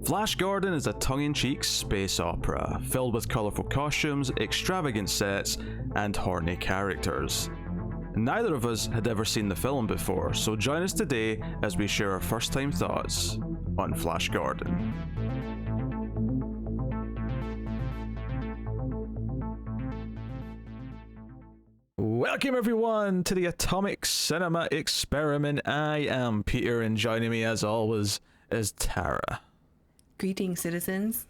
Flash Gordon is a tongue-in-cheek space opera, filled with colourful costumes, extravagant sets, and horny characters. Neither of us had ever seen the film before, so join us today as we share our first-time thoughts on Flash Gordon. Welcome everyone to the Atomic Cinema Experiment. I am Peter, and joining me as always is Tara. Greetings, citizens.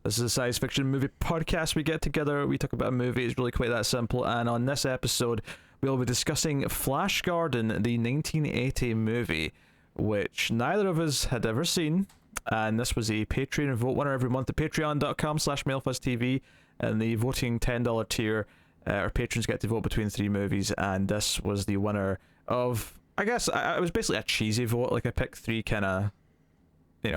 This is a science fiction movie podcast. We get together, we talk about a movie. It's really quite that simple. And on this episode, we'll be discussing Flash Gordon, the 1980 movie, which neither of us had ever seen. And this was a Patreon vote winner every month at patreon.com/MailFuzzTV. And the voting $10 tier, our patrons get to vote between three movies. And this was the winner of, I guess, it was basically a cheesy vote. Like, I picked three kind of,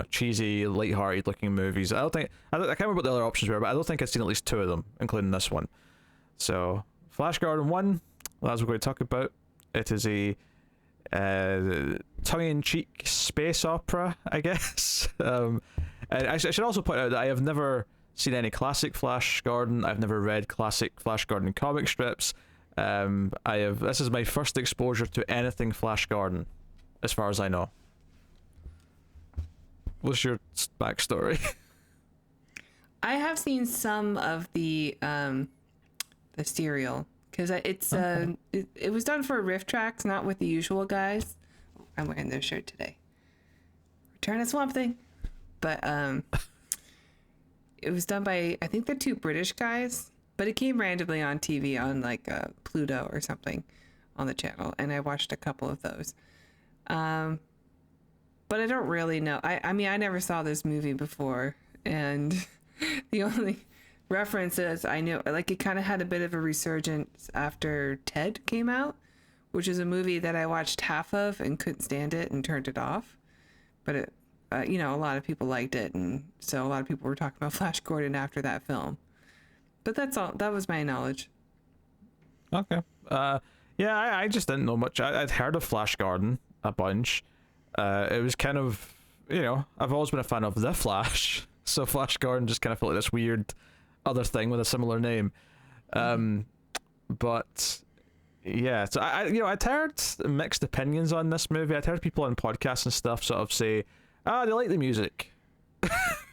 cheesy, light-hearted looking movies. I can't remember what the other options were, but I don't think I've seen at least two of them, including this one. So, Flash Gordon 1, that's what we're going to talk about. It is a tongue-in-cheek space opera, I guess. And I should also point out that I have never seen any classic Flash Gordon. I've never read classic Flash Gordon comic strips. This is my first exposure to anything Flash Gordon, as far as I know. What's your backstory? I have seen some of the serial because it was done for Riff Tracks, not with the usual guys. I'm wearing their shirt today. Return of Swamp Thing, but it was done by, I think, the two British guys, but it came randomly on TV on like Pluto or something on the channel, and I watched a couple of those. But I don't really know. I mean, I never saw this movie before, and the only references I knew, like, it kind of had a bit of a resurgence after Ted came out, which is a movie that I watched half of and couldn't stand it and turned it off. But it, a lot of people liked it, and so a lot of people were talking about Flash Gordon after that film. But that's all. That was my knowledge. Okay. Yeah, I just didn't know much. I'd heard of Flash Gordon a bunch. It was kind of, I've always been a fan of The Flash, so Flash Gordon just kind of felt like this weird other thing with a similar name. But yeah, so I'd heard mixed opinions on this movie. I'd heard people on podcasts and stuff sort of say, they like the music,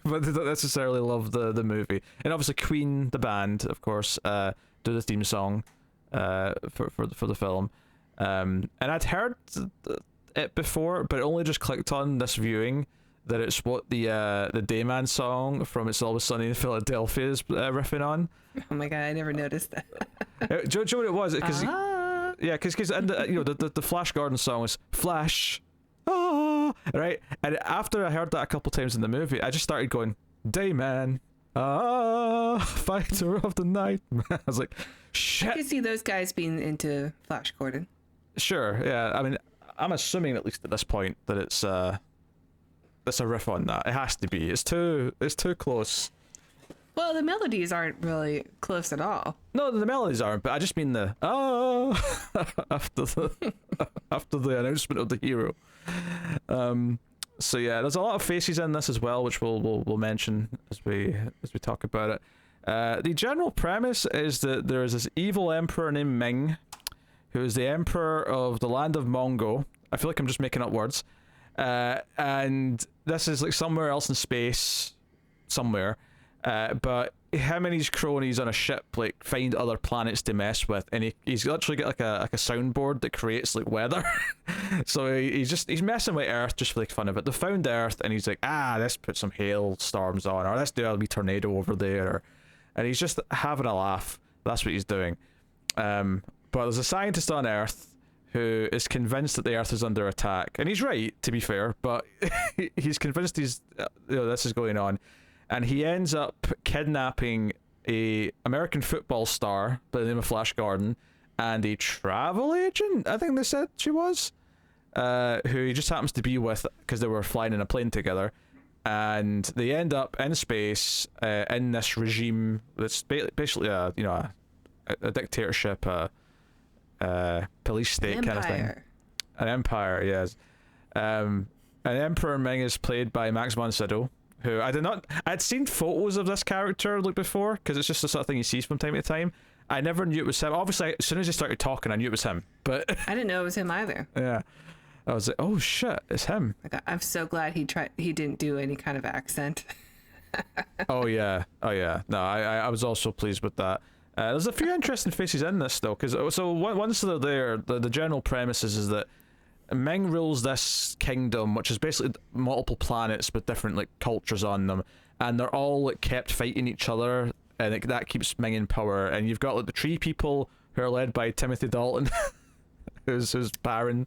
but they don't necessarily love the movie. And obviously Queen, the band, of course, do the theme song for the film. And I'd heard it before, but it only just clicked on this viewing that it's what the Dayman song from It's Always Sunny in Philadelphia is riffing on. Oh my god, I never noticed that. Do you know what it was? Because the Flash Gordon song is Flash, right? And after I heard that a couple times in the movie, I just started going, Dayman, fighter of the night. I was like, shit. I could see those guys being into Flash Gordon. Sure, yeah. I mean, I'm assuming at least at this point that it's a riff on that. It has to be. It's too close. Well, the melodies aren't really close at all. No, the melodies aren't, but I just mean the after the announcement of the hero. So yeah, there's a lot of faces in this as well, which we'll mention as we talk about it. The general premise is that there is this evil emperor named Ming, who is the emperor of the land of Mongo. I feel like I'm just making up words. And this is like somewhere else in space, somewhere. But him and his cronies on a ship like find other planets to mess with, and he's literally got like a soundboard that creates like weather. So he's messing with Earth just for like fun of it. They found Earth, and he's like, let's put some hailstorms on, or let's do a wee tornado over there, and he's just having a laugh. That's what he's doing. But there's a scientist on Earth who is convinced that the Earth is under attack, and he's right, to be fair, but he's convinced this is going on, and he ends up kidnapping a American football star by the name of Flash Gordon and a travel agent, I think they said she was, who he just happens to be with because they were flying in a plane together, and they end up in space in this regime that's basically a dictatorship, police state kind of thing. An empire, yes. And And Emperor Ming is played by Max von Sydow, who I'd seen photos of this character like before, because it's just the sort of thing you see from time to time. I never knew it was him. Obviously, as soon as he started talking, I knew it was him. But I didn't know it was him either. Yeah, I was like, oh shit, it's him. Like, I'm so glad he didn't do any kind of accent. Oh yeah. No, I was also pleased with that. There's a few interesting faces in this though, because once they're there, the general premise is that Ming rules this kingdom, which is basically multiple planets with different like cultures on them, and they're all like kept fighting each other, and that keeps Ming in power. And you've got like the tree people who are led by Timothy Dalton, who's Baron.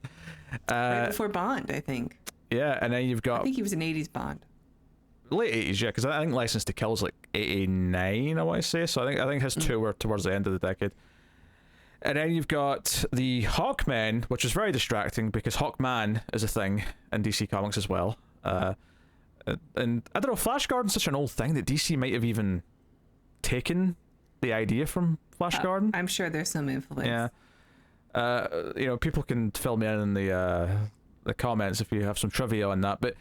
Right before Bond, I think. Yeah, and then you've got. I think he was an '80s Bond. Late 80s, yeah, because I think License to Kill is like 89, I want to say. So I think his two were towards the end of the decade. And then you've got the Hawkmen, which is very distracting because Hawkman is a thing in DC Comics as well. And I don't know, Flash Gordon's such an old thing that DC might have even taken the idea from Flash Gordon. I'm sure there's some influence. Yeah. You know, people can fill me in the comments if you have some trivia on that. But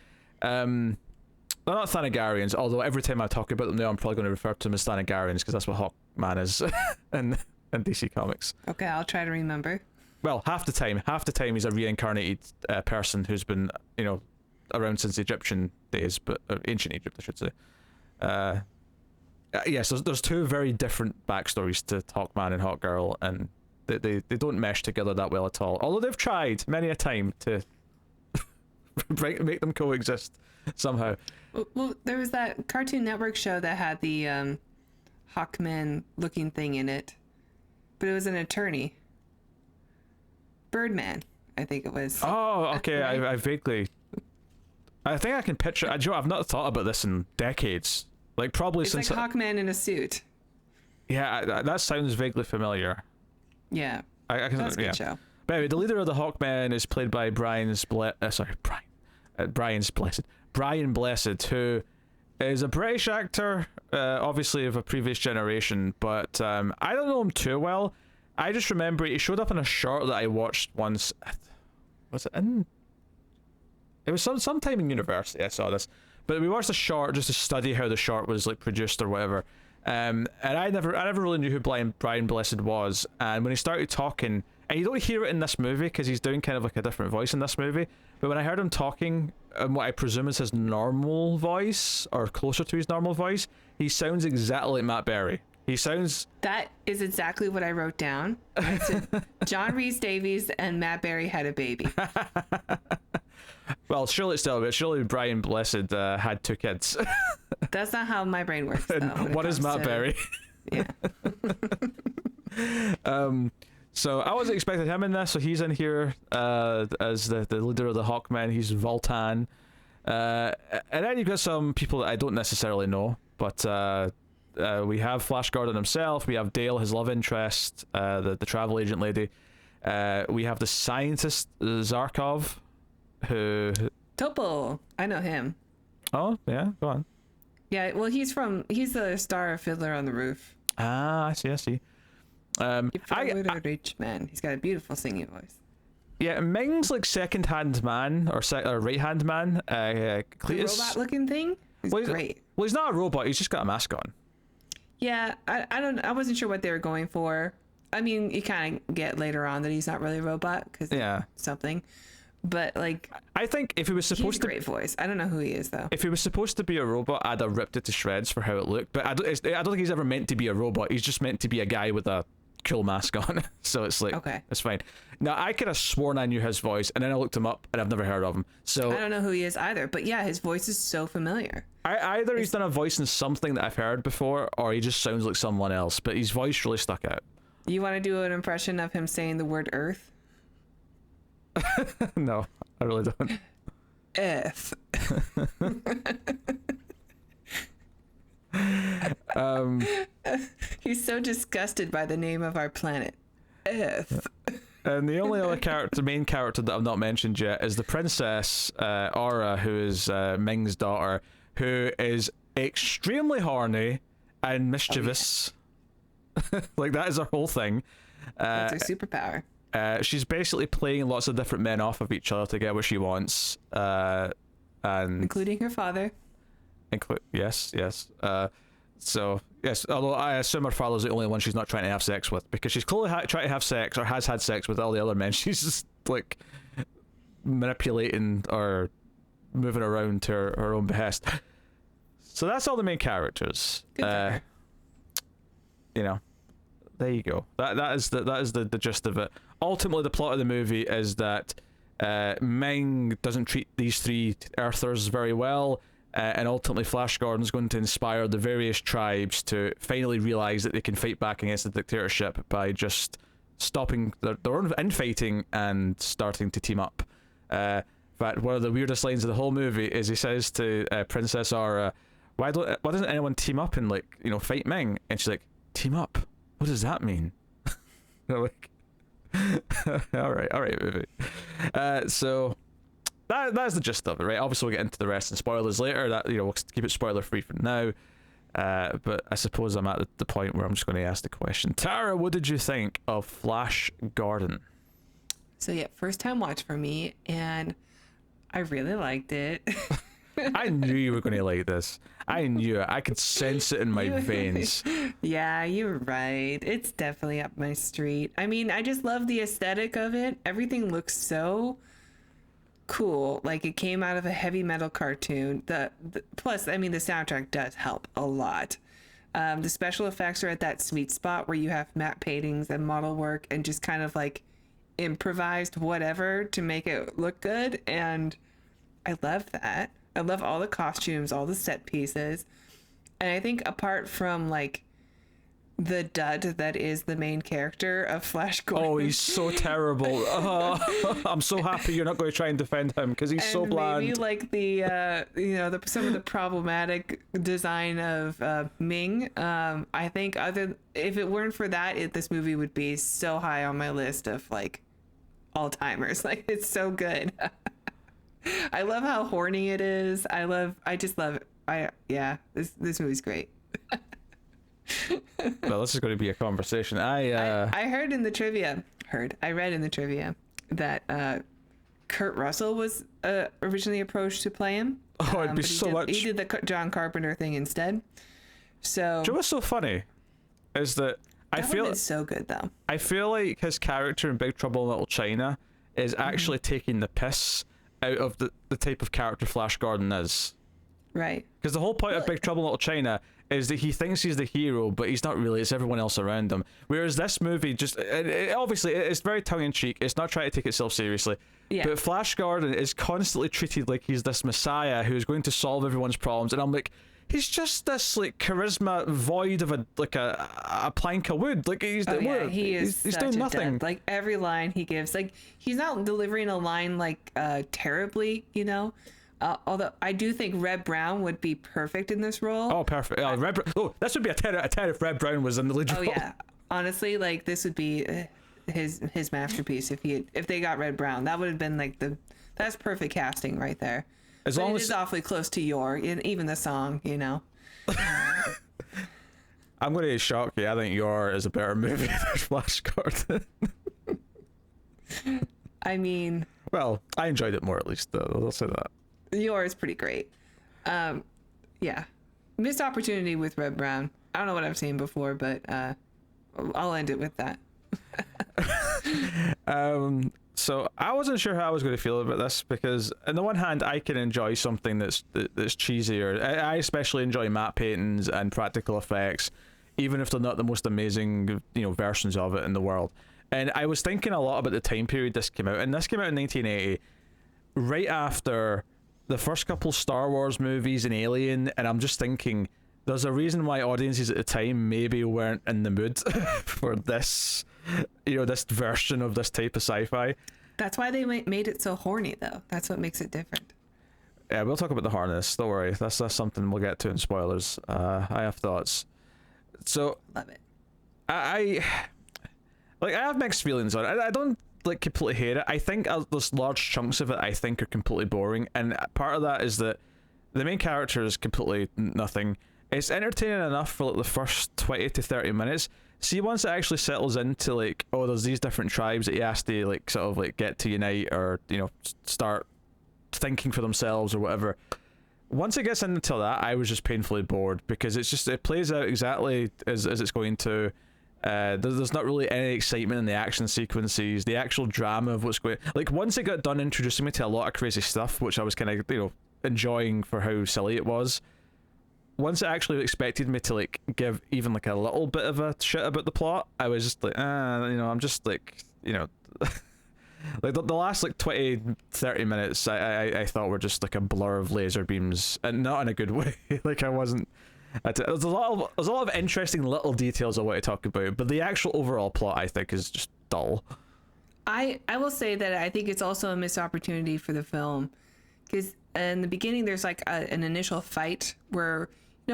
they're not Thanagarians, although every time I talk about them now, I'm probably going to refer to them as Thanagarians because that's what Hawkman is in DC Comics. Okay, I'll try to remember. Well, half the time he's a reincarnated person who's been, you know, around since the Egyptian days, but ancient Egypt, I should say. Yes, there's two very different backstories to Hawkman and Hawkgirl, and they don't mesh together that well at all. Although they've tried many a time to make them coexist somehow. Well, there was that Cartoon Network show that had the Hawkman looking thing in it, but it was an attorney. Birdman, I think it was. Oh, okay. Right? I vaguely. I think I can picture. I've not thought about this in decades. Like probably it's since. Like Hawkman in a suit. Yeah, that sounds vaguely familiar. Yeah, that's a good show. But anyway, the leader of the Hawkmen is played by Brian Blessed, who is a British actor, obviously of a previous generation, but I don't know him too well. I just remember he showed up in a short that I watched once. Was it in? It was sometime in university I saw this, but we watched a short just to study how the short was like produced or whatever. And I never really knew who Brian Blessed was, and when he started talking, and you don't hear it in this movie because he's doing kind of like a different voice in this movie, but when I heard him talking, what I presume is his normal voice or closer to his normal voice, he sounds exactly like Matt Berry. He sounds. That is exactly what I wrote down. I said, John Rhys-Davies and Matt Berry had a baby. Well, surely Brian Blessed had two kids. That's not how my brain works, though. What is Matt Berry? Yeah. So I wasn't expecting him in this, so he's in here as the leader of the Hawkmen. He's Voltan. And then you've got some people that I don't necessarily know, but we have Flash Gordon himself, we have Dale, his love interest, the travel agent lady. We have the scientist, Zarkov, who... Topol. I know him. Oh, yeah, go on. Yeah, well, he's the star of Fiddler on the Roof. Ah, I see. Rich man. He's got a beautiful singing voice. Yeah, Ming's like second-hand man or right-hand man. Cletus. The robot-looking thing. He's great. Well, he's not a robot. He's just got a mask on. Yeah, I wasn't sure what they were going for. I mean, you kind of get later on that he's not really a robot because something. But like, I think if he was supposed to, great voice. I don't know who he is though. If he was supposed to be a robot, I'd have ripped it to shreds for how it looked. But I don't think he's ever meant to be a robot. He's just meant to be a guy with a cool mask on. So it's like, okay, it's fine. Now I could have sworn I knew his voice, and then I looked him up, and I've never heard of him. So I don't know who he is either. But yeah, his voice is so familiar. Either he's done a voice in something that I've heard before, or he just sounds like someone else. But his voice really stuck out. You want to do an impression of him saying the word Earth? No, I really don't. Earth. He's so disgusted by the name of our planet, Earth. And the only other main character that I've not mentioned yet is the princess, Aura, who is Ming's daughter, who is extremely horny and mischievous. Oh, yeah. Like, that is her whole thing. That's her superpower. She's basically playing lots of different men off of each other to get what she wants. and including her father. Yes. So yes, although I assume her father's the only one she's not trying to have sex with, because she's clearly trying to have sex or has had sex with all the other men. She's just like manipulating or moving around to her own behest. So that's all the main characters. Good for her. You know, there you go. That is the gist of it. Ultimately, the plot of the movie is that Ming doesn't treat these three Earthers very well. And ultimately, Flash Gordon's going to inspire the various tribes to finally realize that they can fight back against the dictatorship by just stopping their own infighting and starting to team up. In fact, one of the weirdest lines of the whole movie is he says to Princess Aura, why doesn't anyone team up and, like, you know, fight Ming? And she's like, team up? What does that mean? Like, all right, movie. So that's the gist of it, right? Obviously, we'll get into the rest and spoilers later. That, you know, we'll keep it spoiler free for now. But I suppose I'm at the point where I'm just going to ask the question. Tara, what did you think of Flash Gordon? So yeah, first time watch for me, and I really liked it. I knew you were going to like this. I knew it. I could sense it in my veins. Yeah, you're right. It's definitely up my street. I mean, I just love the aesthetic of it. Everything looks so cool. Like it came out of a heavy metal cartoon. Plus, I mean, the soundtrack does help a lot. The special effects are at that sweet spot where you have matte paintings and model work and just kind of like improvised whatever to make it look good. And I love that. I love all the costumes, all the set pieces. And I think apart from like the dud that is the main character of Flash Gordon. Oh, he's so terrible. I'm so happy you're not going to try and defend him because he's so bland. Maybe like the some of the problematic design of Ming. I think if it weren't for that, this movie would be so high on my list of like all timers. Like it's so good. I love how horny it is. I just love it. This movie's great. Well, this is going to be a conversation. I read in the trivia that Kurt Russell was originally approached to play him. Oh, it'd be so much. He did the John Carpenter thing instead. So. Do you know what's so funny? Is that I feel it's so good though. I feel like his character in Big Trouble in Little China is actually taking the piss out of the type of character Flash Gordon is. Right. Because the whole point of Big Trouble in Little China is that he thinks he's the hero, but he's not really. It's everyone else around him. Whereas this movie obviously it's very tongue-in-cheek. It's not trying to take itself seriously. Yeah. But Flash Gordon is constantly treated like he's this messiah who's going to solve everyone's problems. And I'm like, he's just this like charisma void of a plank of wood. Like he's he's doing nothing. Depth. Like every line he gives, like he's not delivering a line like terribly, you know. Although I do think Red Brown would be perfect in this role. Oh, perfect. This would be a 10 out of 10 if Red Brown was in the lead role. Oh yeah, honestly, like this would be his masterpiece if they got Red Brown. That would have been like that's perfect casting right there. As long as it is awfully close to even the song, you know. I'm going to shock you. I think Your is a better movie than Flash Gordon. I mean, well, I enjoyed it more at least. I'll say that. Your is pretty great. Yeah, missed opportunity with Red Brown. I don't know what I've seen before, but I'll end it with that. So I wasn't sure how I was going to feel about this because, on the one hand, I can enjoy something that's cheesier. I especially enjoy matte paintings and practical effects, even if they're not the most amazing, versions of it in the world. And I was thinking a lot about the time period this came out, and this came out in 1980, right after the first couple Star Wars movies and Alien, and I'm just thinking there's a reason why audiences at the time maybe weren't in the mood for this, this version of this type of sci-fi. That's why they made it so horny, though. That's what makes it different. Yeah, we'll talk about the harness. Don't worry. That's something we'll get to in spoilers. I have thoughts. So love it. I have mixed feelings on it. I don't completely hate it. I think there's large chunks of it I think are completely boring, and part of that is that the main character is completely nothing. It's entertaining enough for the first 20 to 30 minutes. See, once it actually settles into there's these different tribes that he has to sort of get to unite or start thinking for themselves or whatever. Once it gets into that, I was just painfully bored, because it plays out exactly as it's going to. There's not really any excitement in the action sequences, the actual drama of what's going. Like, once it got done introducing me to a lot of crazy stuff, which I was kind of enjoying for how silly it was. Once it actually expected me to like give even like a little bit of a shit about the plot, I was just like, I'm just like, like the last like 20-30 minutes I thought were just like a blur of laser beams, and not in a good way. Like, I wasn't. There's a lot of interesting little details I want to talk about, but the actual overall plot, I think, is just dull. I will say that I think it's also a missed opportunity for the film, because in the beginning there's like an initial fight where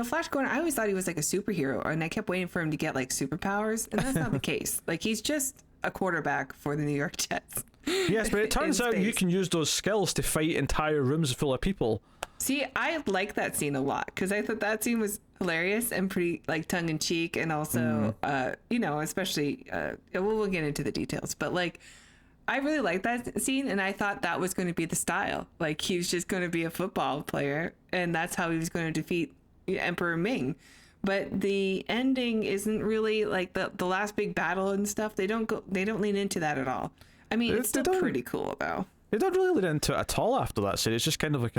Flash Gordon, I always thought he was like a superhero, and I kept waiting for him to get like superpowers, and that's not the case. Like, he's just a quarterback for the New York Jets. Yes, but it turns out you can use those skills to fight entire rooms full of people. See, I like that scene a lot, because I thought that scene was hilarious and pretty like tongue-in-cheek, and also especially we'll get into the details, but like, I really liked that scene, and I thought that was going to be the style. Like, he was just going to be a football player, and that's how he was going to defeat Emperor Ming. But the ending isn't really like the last big battle and stuff. They don't lean into that at all. I mean, it's still pretty cool though. They don't really lean into it at all after that scene. It's just kind of like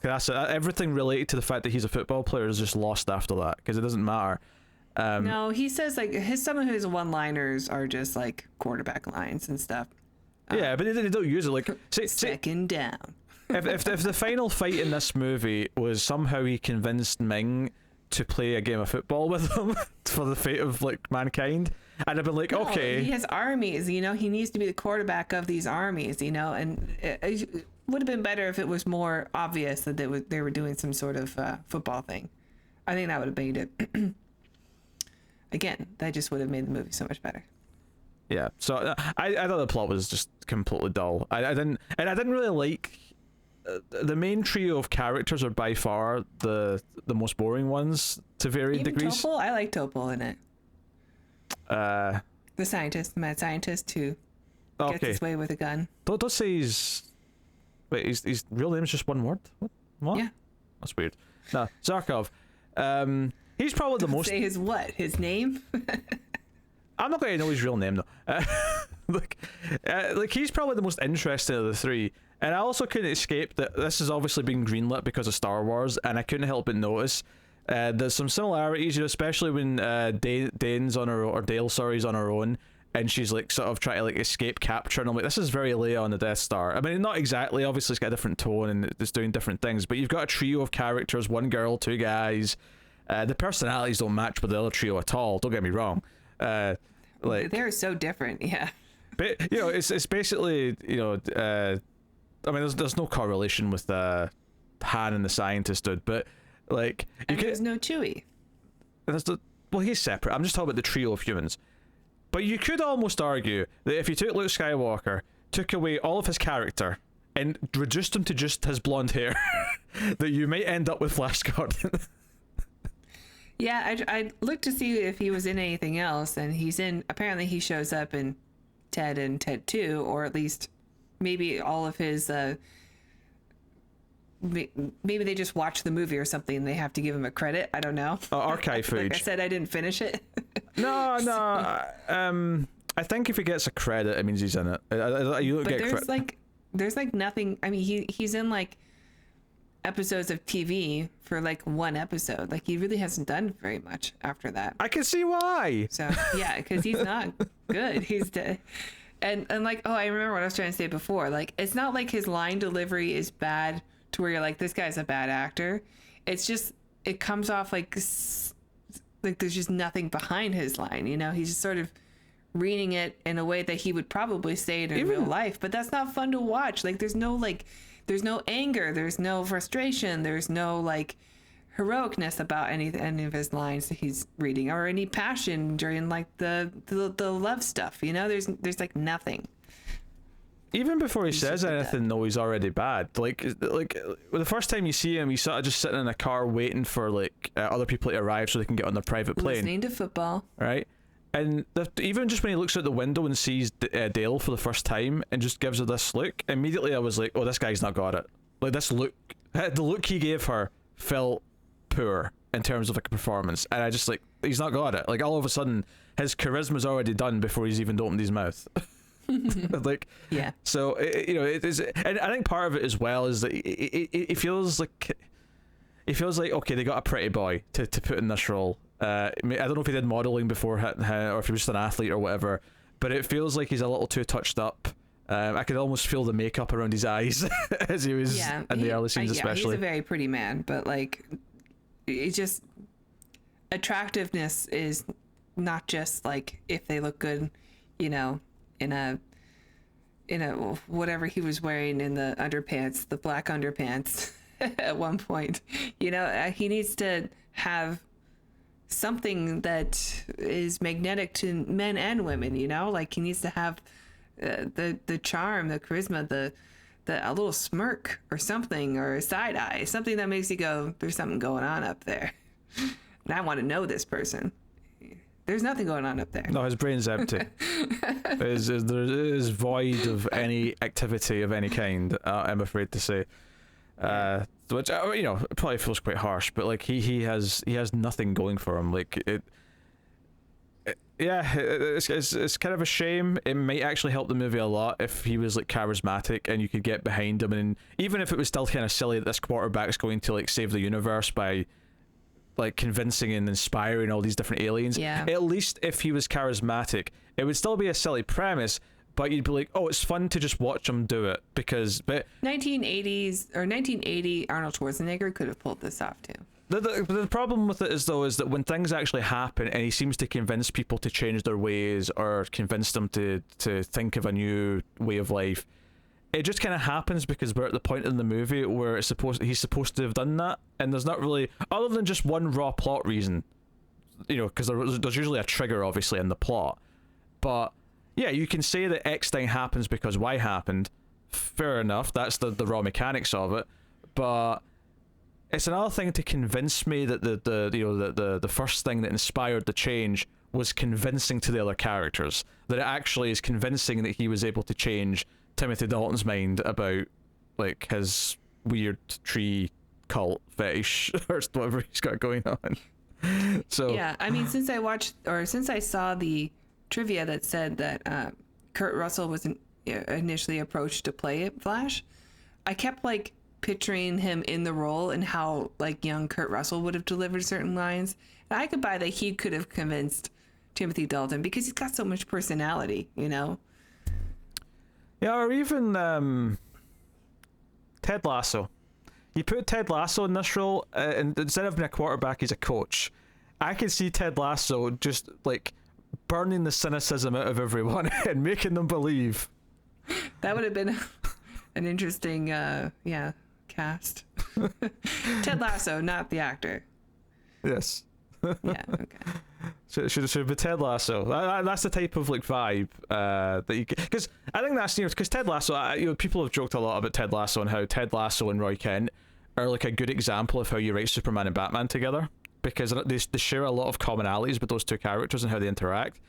everything related to the fact that he's a football player is just lost after that, because it doesn't matter. No, he says like some of his one-liners are just like quarterback lines and stuff. Yeah, but they don't use it. Like, second down. if the final fight in this movie was somehow he convinced Ming to play a game of football with him for the fate of like mankind, I'd have been like, okay. He has armies, he needs to be the quarterback of these armies, and it would have been better if it was more obvious that they were doing some sort of football thing. I think that would have made it. Again, that just would have made the movie so much better. Yeah, so I thought the plot was just completely dull. I didn't really like the main trio of characters are by far the most boring ones to varying degrees. Topol? I like Topol in it. The mad scientist who gets his way with a gun. Don't say his real name is just one word. What? Yeah, that's weird. No, Zarkov. He's probably the most. Say his what? His name? I'm not going to know his real name though. Like he's probably the most interesting of the three. And I also couldn't escape that this has obviously been greenlit because of Star Wars, and I couldn't help but notice there's some similarities, especially when Dane's on her, or Dale, sorry, is on her own, and she's like sort of trying to like escape capture, and I'm like, this is very Leia on the Death Star. I mean, not exactly, obviously it's got a different tone and it's doing different things, but you've got a trio of characters, one girl, two guys. The personalities don't match with the other trio at all, don't get me wrong. Like, they're so different, yeah. But it's basically I mean, there's no correlation with Han and the scientist dude, but like there's no Chewie. Well, he's separate. I'm just talking about the trio of humans. But you could almost argue that if you took Luke Skywalker, took away all of his character, and reduced him to just his blonde hair, that you might end up with Flash Gordon. Yeah, I looked to see if he was in anything else, and apparently he shows up in Ted and Ted 2, or at least maybe all of his maybe they just watched the movie or something and they have to give him a credit. I don't know. Archive footage. Like I said, I didn't finish it. No. I think if he gets a credit, it means he's in it. You don't get credit. There's like nothing. I mean, he's in like episodes of TV for like one episode. Like, he really hasn't done very much after that. I can see why. So yeah, because he's not good. He's dead. And like, I remember what I was trying to say before. Like, it's not like his line delivery is bad to where you're like, this guy's a bad actor. It's just, it comes off like there's just nothing behind his line. He's just sort of reading it in a way that he would probably say it in real life. But that's not fun to watch. Like, there's no anger, there's no frustration, there's no like heroicness about any of his lines that he's reading, or any passion during like the love stuff. There's like nothing. Even before he says anything, though, he's already bad. Like the first time you see him, he's sort of just sitting in a car waiting for like other people to arrive so they can get on their private plane, listening to football, right? And even just when he looks out the window and sees Dale for the first time and just gives her this look, immediately I was like, oh, this guy's not got it. Like this look, the look he gave her felt poor in terms of like a performance, and I just like he's not got it. Like all of a sudden, his charisma's already done before he's even opened his mouth. Like yeah. So it is, and I think part of it as well is that it feels like okay, they got a pretty boy to put in this role. I don't know if he did modeling before or if he was just an athlete or whatever, but it feels like he's a little too touched up. I could almost feel the makeup around his eyes as he was in the early scenes, especially. He's a very pretty man, but like, it just attractiveness is not just like if they look good, in a whatever he was wearing in the underpants, the black underpants at one point. He needs to have something that is magnetic to men and women. Like he needs to have the charm, the charisma, a little smirk or something, or a side eye, something that makes you go, there's something going on up there. And I want to know this person. There's nothing going on up there. No, his brain's empty. There is void of any activity of any kind, I'm afraid to say. Which probably feels quite harsh, but like he has nothing going for him. Like it's kind of a shame. It might actually help the movie a lot if he was like charismatic and you could get behind him, and even if it was still kind of silly that this quarterback's going to like save the universe by like convincing and inspiring all these different aliens. Yeah. At least if he was charismatic, it would still be a silly premise, but you'd be like, oh, it's fun to just watch him do it but 1980s or 1980 Arnold Schwarzenegger could have pulled this off too. The problem with it is that when things actually happen and he seems to convince people to change their ways or convince them to think of a new way of life, it just kind of happens because we're at the point in the movie where he's supposed to have done that, and there's not really, other than just one raw plot reason, because there's usually a trigger obviously in the plot, but yeah, you can say that X thing happens because Y happened, fair enough, that's the raw mechanics of it, but it's another thing to convince me that the first thing that inspired the change was convincing to the other characters, that it actually is convincing that he was able to change Timothy Dalton's mind about like his weird tree cult fetish or whatever he's got going on. So yeah, I mean, since I saw the trivia that said that Kurt Russell was initially approached to play Flash, I kept like picturing him in the role and how like young Kurt Russell would have delivered certain lines. And I could buy that he could have convinced Timothy Dalton because he's got so much personality, Yeah, or even Ted Lasso. You put Ted Lasso in this role, and instead of being a quarterback, he's a coach. I can see Ted Lasso just like burning the cynicism out of everyone and making them believe. That would have been an interesting, cast. Ted Lasso, not the actor. Yes. Yeah. Okay. Should be Ted Lasso. That's the type of like vibe that you, because I think that's because Ted Lasso. People have joked a lot about Ted Lasso and how Ted Lasso and Roy Kent are like a good example of how you write Superman and Batman together, because they share a lot of commonalities with those two characters and how they interact.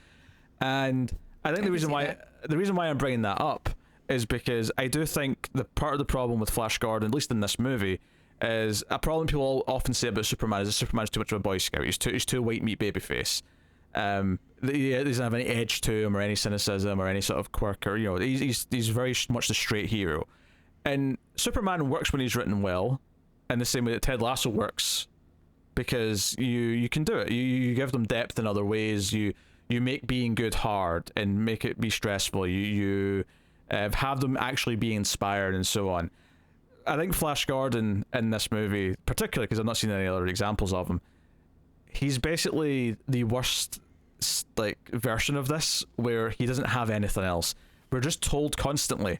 And I think the reason why I'm bringing that up is because I do think the part of the problem with Flash Gordon, at least in this movie, is a problem people often say about Superman is that Superman's too much of a Boy Scout. He's too white meat babyface. He doesn't have any edge to him or any cynicism or any sort of quirk, or he's very much the straight hero. And Superman works when he's written well, in the same way that Ted Lasso works, because you can do it. You give them depth in other ways. You make being good hard and make it be stressful. You have them actually be inspired and so on. I think Flash Gordon in this movie, particularly because I've not seen any other examples of him, he's basically the worst like version of this, where he doesn't have anything else. We're just told constantly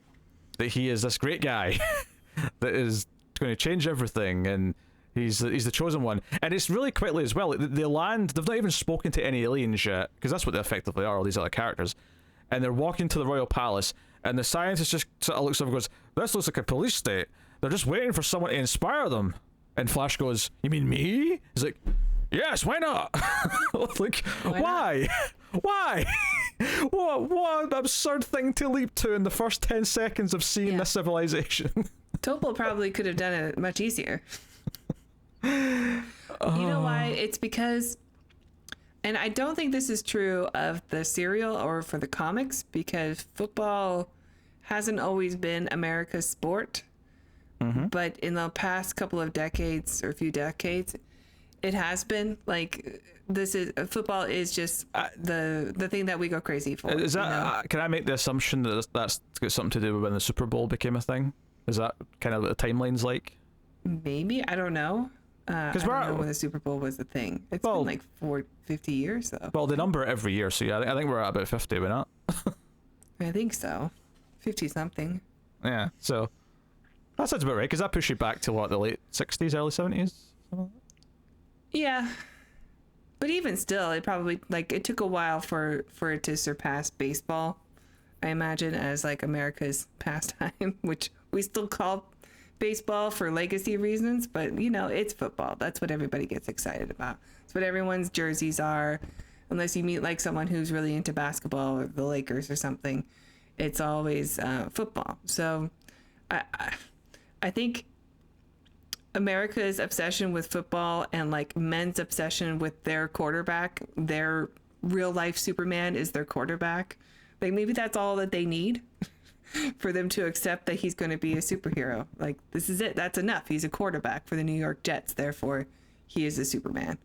that he is this great guy that is going to change everything, and he's the chosen one. And it's really quickly as well. They land. They've not even spoken to any aliens yet, because that's what they effectively are. All these other characters, and they're walking to the royal palace, and the scientist just sort of looks over and goes, "This looks like a police state. They're just waiting for someone to inspire them." And Flash goes, "You mean me?" He's like, "Yes, why not?" Like, why? Why? What absurd thing to leap to in the first 10 seconds of seeing this civilization. Topol probably could have done it much easier. You know why? It's because, and I don't think this is true of the serial or for the comics, because football hasn't always been America's sport. But in the past couple of decades or a few decades, it has been. Like, this is football is just the thing that we go crazy for. Is that, you know? can I make the assumption that that's got something to do with when the Super Bowl became a thing? Is that kind of what the timeline's like? Maybe, I don't know. I don't know when the Super Bowl was a thing. It's been like 50 years though. Well, they number it every year, so yeah, I think we're at about 50, we're not? I think so. 50 something. Yeah, so that sounds about right, because that pushed you back to what, the late 60s, early 70s? Yeah. But even still, it probably, like, it took a while for it to surpass baseball, I imagine, as like America's pastime, which we still call baseball for legacy reasons, but you know, it's football. That's what everybody gets excited about. It's what everyone's jerseys are, unless you meet like someone who's really into basketball or the Lakers or something. It's always football. So I think America's obsession with football and like men's obsession with their quarterback, their real life Superman is their quarterback. Like, maybe that's all that they need for them to accept that he's going to be a superhero. Like, this is it. That's enough. He's a quarterback for the New York Jets. Therefore, he is a Superman.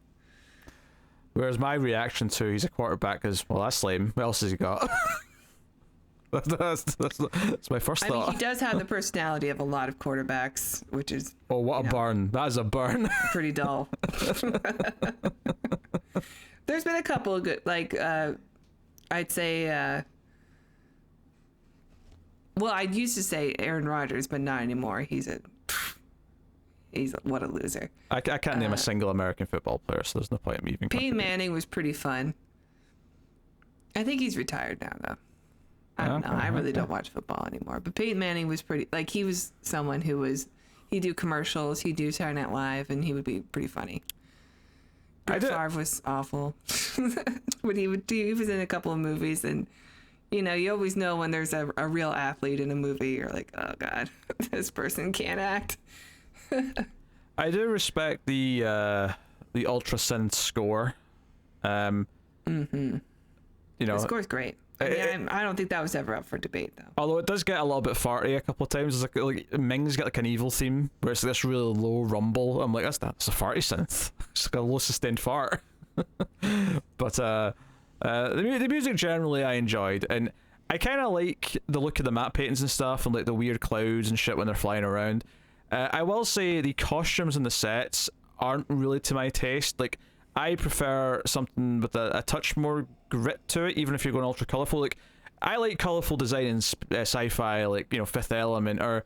Whereas my reaction to he's a quarterback is, well, that's lame. What else has he got? that's my first thought. I mean, he does have the personality of a lot of quarterbacks, which is... Oh, what a burn. That is a burn. Pretty dull. There's been a couple of good, like, I'd say... well, I used to say Aaron Rodgers, but not anymore. He's what a loser. I can't name a single American football player, so there's no point in me even... Peyton Manning was pretty fun. I think he's retired now, though. I don't know. I really don't watch football anymore. But Peyton Manning was pretty... Like, he was someone who was... He'd do commercials, he'd do Saturday Night Live, and he would be pretty funny. Brett Favre was awful. What he would do, he was in a couple of movies, and... You know, you always know when there's a real athlete in a movie. You're like, oh, God, this person can't act. I do respect the ultra-synth score. You know, The score's great. I don't think that was ever up for debate, though. Although it does get a little bit farty a couple of times. It's like Ming's got like an evil theme where it's like this really low rumble. I'm like, that's a farty synth. It's like a low sustained fart. But the music generally I enjoyed, and I kind of like the look of the matte paintings and stuff, and like the weird clouds and shit when they're flying around. I will say the costumes and the sets aren't really to my taste. Like, I prefer something with a touch more grit to it, even if you're going ultra colorful. Like, I like colorful design in sci-fi, like, you know, Fifth Element or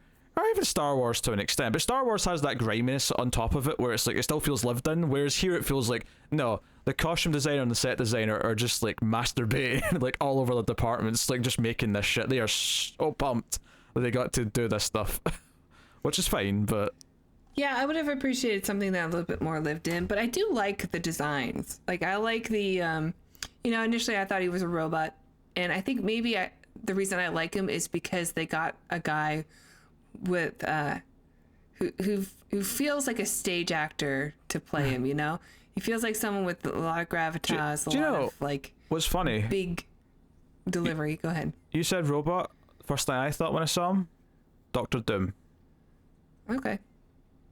even Star Wars to an extent. But Star Wars has that griminess on top of it, where it's like it still feels lived in. Whereas here it feels like, no, the costume designer and the set designer are just like masturbating like all over the departments, like just making this shit. They are so pumped that they got to do this stuff, which is fine. But yeah, I would have appreciated something that a little bit more lived in. But I do like the designs. Like, I like the, you know, initially I thought he was a robot, and I think maybe the reason I like him is because they got a guy with who feels like a stage actor to play him. You know, he feels like someone with a lot of gravitas, do you know of like what's funny? Big delivery. Go ahead. You said robot. First thing I thought when I saw him, Doctor Doom. Okay.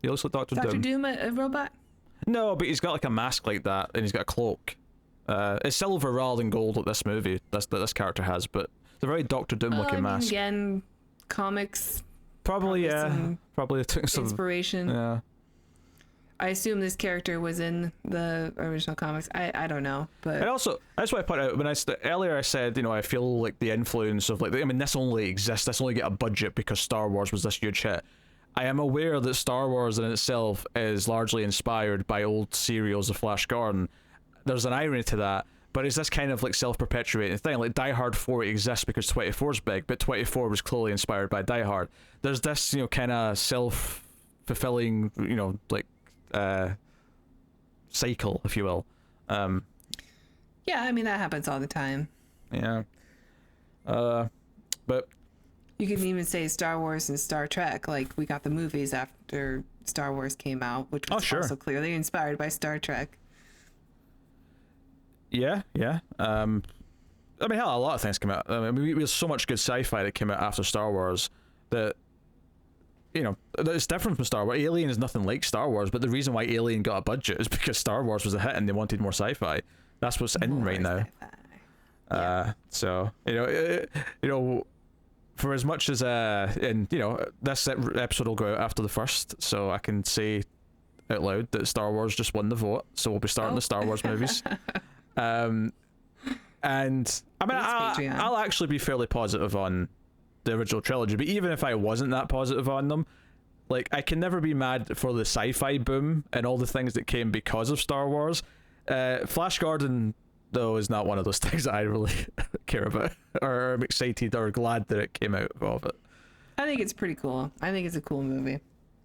He looks like Doctor Doom. Doctor Doom, a robot? No, but he's got like a mask like that, and he's got a cloak. It's silver rather than gold like this movie. That this character has, but it's a very Doctor Doom looking mask. Again, comics. Probably took some inspiration. Yeah. I assume this character was in the original comics. I don't know, but and also that's why I put out when earlier I said, you know, I feel like the influence of like, I mean, this only exists. This only get a budget because Star Wars was this huge hit. I am aware that Star Wars in itself is largely inspired by old serials of Flash Gordon. There's an irony to that, but it's this kind of like self-perpetuating thing. Like Die Hard 4 exists because 24 is big, but 24 was clearly inspired by Die Hard. There's this, you know, kind of self-fulfilling, you know, like cycle, if you will. Yeah, I mean, that happens all the time. Yeah. But You can even say Star Wars and Star Trek. Like, we got the movies after Star Wars came out, which was also clearly inspired by Star Trek. Yeah. I mean, hell, a lot of things came out. I mean, there's so much good sci-fi that came out after Star Wars that, you know, it's different from Star Wars. Alien is nothing like Star Wars, but the reason why Alien got a budget is because Star Wars was a hit and they wanted more sci-fi. That's what's in right now. So, you know, for as much as and you know, this episode will go out after the first, so I can say out loud that Star Wars just won the vote, so we'll be starting the Star Wars movies. And I mean, I'll actually be fairly positive on the original trilogy, but even if I wasn't that positive on them, like, I can never be mad for the sci-fi boom and all the things that came because of Star Wars. Flash Gordon, though, is not one of those things that I really care about or am excited or glad that it came out of it. I think it's pretty cool. I think it's a cool movie.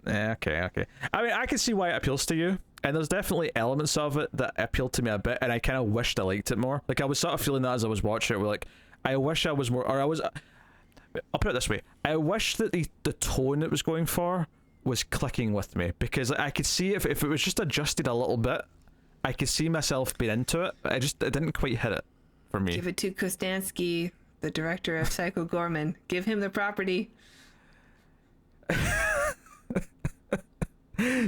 Okay. I mean, I can see why it appeals to you, and there's definitely elements of it that appealed to me a bit, and I kind of wished I liked it more. Like, I was sort of feeling that as I was watching it, where, like, I wish I was more, or I'll put it this way, I wish that the tone it was going for was clicking with me, because I could see if it was just adjusted a little bit, I could see myself being into it, but it didn't quite hit it for me. Give it to Kostansky, the director of Psycho Gorman. Give him the property.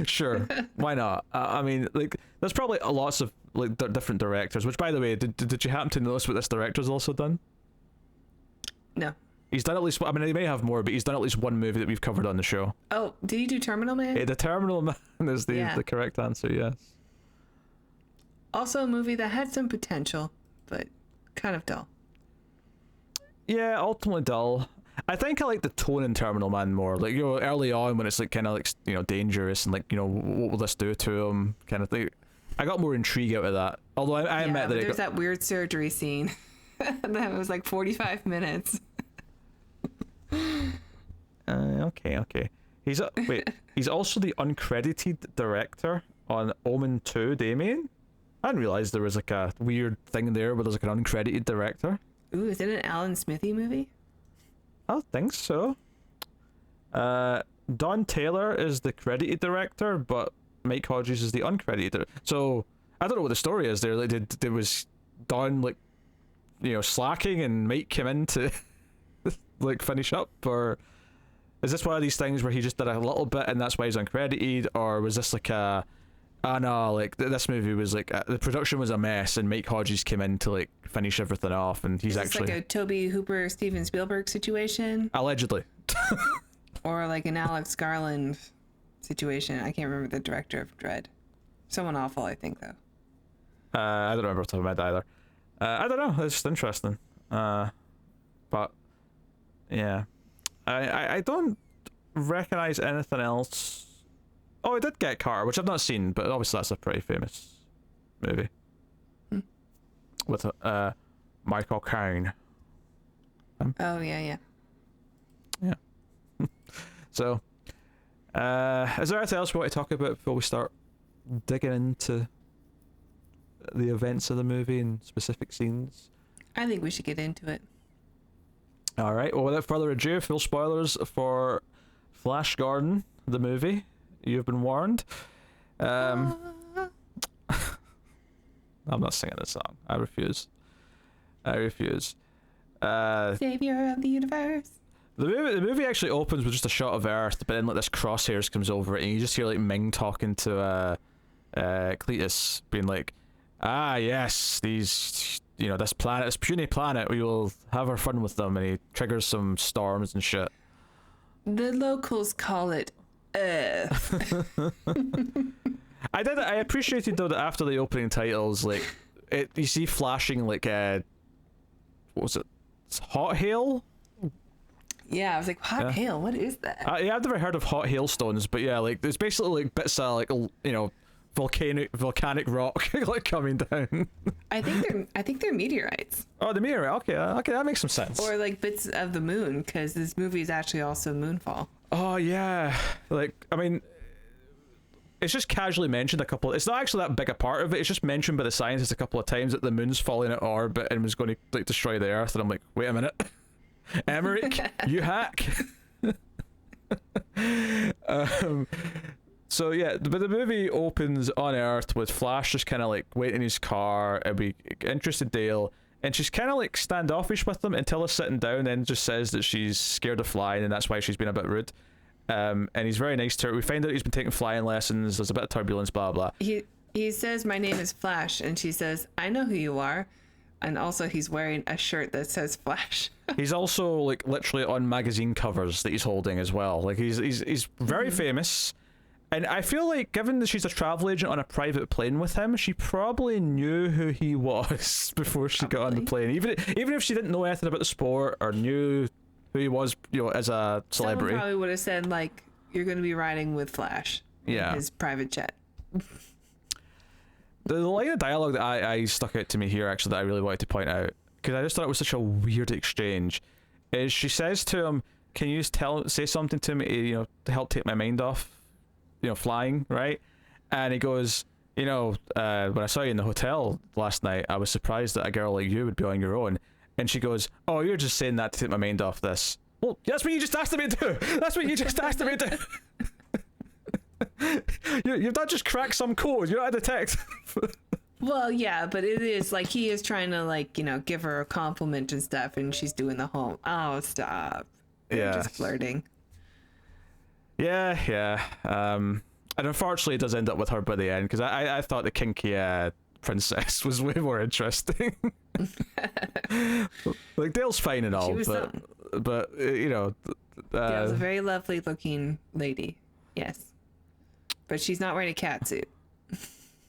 Sure, why not? I mean, like, there's probably lots of like different directors. Which, by the way, did you happen to notice what this director's also done? No. He's done at least. I mean, he may have more, but he's done at least one movie that we've covered on the show. Oh, did he do Terminal Man? The Terminal Man is the correct answer. Yes. Also, a movie that had some potential, but kind of dull. Yeah, ultimately dull. I think I like the tone in Terminal Man more. Like, you know, early on when it's like kind of like, you know, dangerous and like, you know, what will this do to him kind of thing. I got more intrigue out of that. Although I admit that there's that weird surgery scene that was like 45 minutes. Okay. He's also the uncredited director on Omen 2, Damien. I didn't realize there was like a weird thing there where there's like an uncredited director. Ooh, is it an Alan Smithy movie? I think so. Don Taylor is the credited director, but Mike Hodges is the uncredited. So I don't know what the story is there. Like, did was Don, like, you know, slacking and Mike came in to like finish up, or is this one of these things where he just did a little bit and that's why he's uncredited, or was this like a no, like this movie was like the production was a mess and Mike Hodges came in to like finish everything off, and he's actually like a Toby Hooper, Steven Spielberg situation, allegedly, or like an Alex Garland situation. I can't remember the director of Dread. Someone awful, I think, though. I don't remember off the top of my head either. I don't know. It's just interesting. But yeah, I don't recognize anything else. Oh, I did Get Carter, which I've not seen, but obviously that's a pretty famous movie with Michael Caine. Oh yeah. So, is there anything else we want to talk about before we start digging into the events of the movie and specific scenes? I think we should get into it. All right. Well, without further ado, full spoilers for Flash Gordon, the movie. You've been warned. I'm not singing this song. I refuse. Savior of the universe. The movie actually opens with just a shot of Earth, but then like this crosshairs comes over it, and you just hear like Ming talking to Cletus, being like, yes, these, you know, this planet, this puny planet, we will have our fun with them, and he triggers some storms and shit. The locals call it Earth. I appreciated though that after the opening titles, like you see flashing like what was it? It's hot hail. Yeah, I was like, hot hail. What is that? Yeah, I've never heard of hot hailstones, but yeah, like there's basically like bits of like, you know, volcanic rock like coming down. I think they're meteorites. Oh, the meteorite. Okay, that makes some sense. Or like bits of the moon, because this movie is actually also Moonfall. Oh yeah, like I mean, it's just casually mentioned a couple. It's not actually that big a part of it. It's just mentioned by the scientists a couple of times that the moon's falling out of orbit and was going to like destroy the Earth, and I'm like, wait a minute. Emmerich, you hack. So yeah, but the movie opens on Earth with Flash just kind of like waiting in his car, and we interested Dale, and she's kind of like standoffish with them until they're sitting down, and just says that she's scared of flying and that's why she's been a bit rude. And he's very nice to her. We find out he's been taking flying lessons. There's a bit of turbulence, blah blah. He says, "My name is Flash," and she says, "I know who you are." And also, he's wearing a shirt that says Flash. He's also like literally on magazine covers that he's holding as well. Like he's very famous. And I feel like, given that she's a travel agent on a private plane with him, she probably knew who he was before she got on the plane. Even if she didn't know anything about the sport or knew who he was, as a celebrity. Someone probably would have said, like, "You're going to be riding with Flash." Yeah. In his private jet. The line of dialogue that I stuck out to me here, actually, that I really wanted to point out, because I just thought it was such a weird exchange, is she says to him, "Can you just say something to me, to help take my mind off, flying," right? And he goes, when I saw you in the hotel last night, I was surprised that a girl like you would be on your own. And she goes, "Oh, you're just saying that to take my mind off this." Well, that's what you just asked me to do. That's what you just asked me to do. You've not just cracked some code. You're not a detective. Well, yeah, but it is like he is trying to give her a compliment and stuff, and she's doing the whole, "Oh, stop." They're just flirting. Yeah. And unfortunately, it does end up with her by the end, because I thought the kinky princess was way more interesting. Like, Dale's fine and all, but Dale's a very lovely looking lady. Yes. But she's not wearing a catsuit.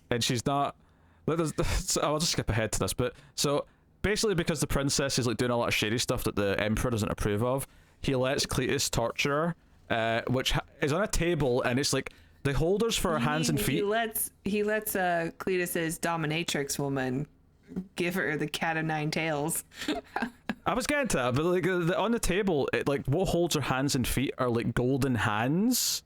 And she's not. I'll just skip ahead to this. But so basically, because the princess is like doing a lot of shady stuff that the emperor doesn't approve of, he lets Cletus torture her, which is on a table, and it's like the holders for her hands and feet. He lets Cletus's dominatrix woman give her the cat of nine tails. I was getting to that, but like on the table, like what holds her hands and feet are like golden hands.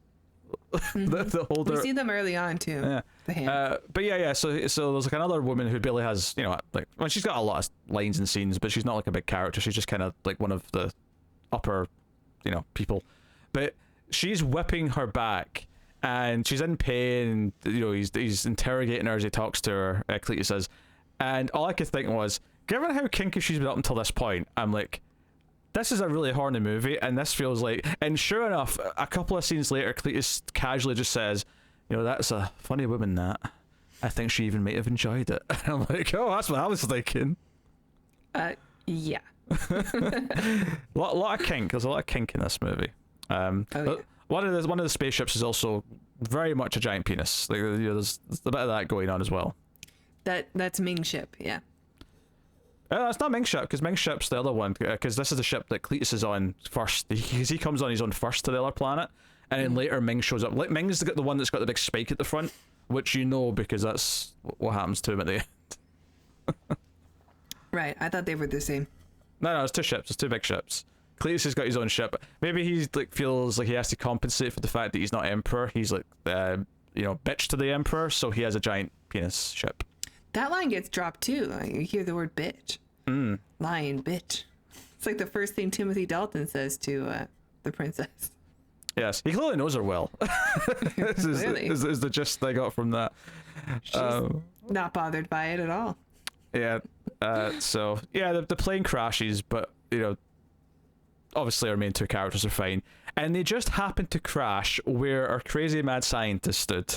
The holder. We see them early on too. Yeah. The hand. But yeah. So there's like another woman who barely has, she's got a lot of lines and scenes, but she's not like a big character. She's just kind of like one of the upper, people. But she's whipping her back, and she's in pain. He's interrogating her as he talks to her. Cletus says, and all I could think was, given how kinky she's been up until this point, I'm like, this is a really horny movie, and this feels like... And sure enough, a couple of scenes later, Cletus casually just says, "That's a funny woman, that. I think she even might have enjoyed it." And I'm like, oh, that's what I was thinking. Yeah. lot of kink. There's a lot of kink in this movie. Yeah. One of the spaceships is also very much a giant penis. Like, there's a bit of that going on as well. That's Ming ship, yeah. It's not Ming's ship, because Ming's ship's the other one, because this is the ship that Cletus is on first. He comes on his own first to the other planet, and then later Ming shows up. Like, Ming's the one that's got the big spike at the front, which because that's what happens to him at the end. Right, I thought they were the same. No, it's two ships. It's two big ships. Cletus has got his own ship. Maybe he feels like he has to compensate for the fact that he's not emperor. He's like, bitch to the emperor, so he has a giant penis ship. That line gets dropped too. Like, you hear the word bitch. Lying bitch. It's like the first thing Timothy Dalton says to the princess. Yes, he clearly knows her well. Clearly. is the gist I got from that. She's not bothered by it at all. Yeah. So yeah, the plane crashes, but obviously our main two characters are fine, and they just happen to crash where our crazy mad scientist stood.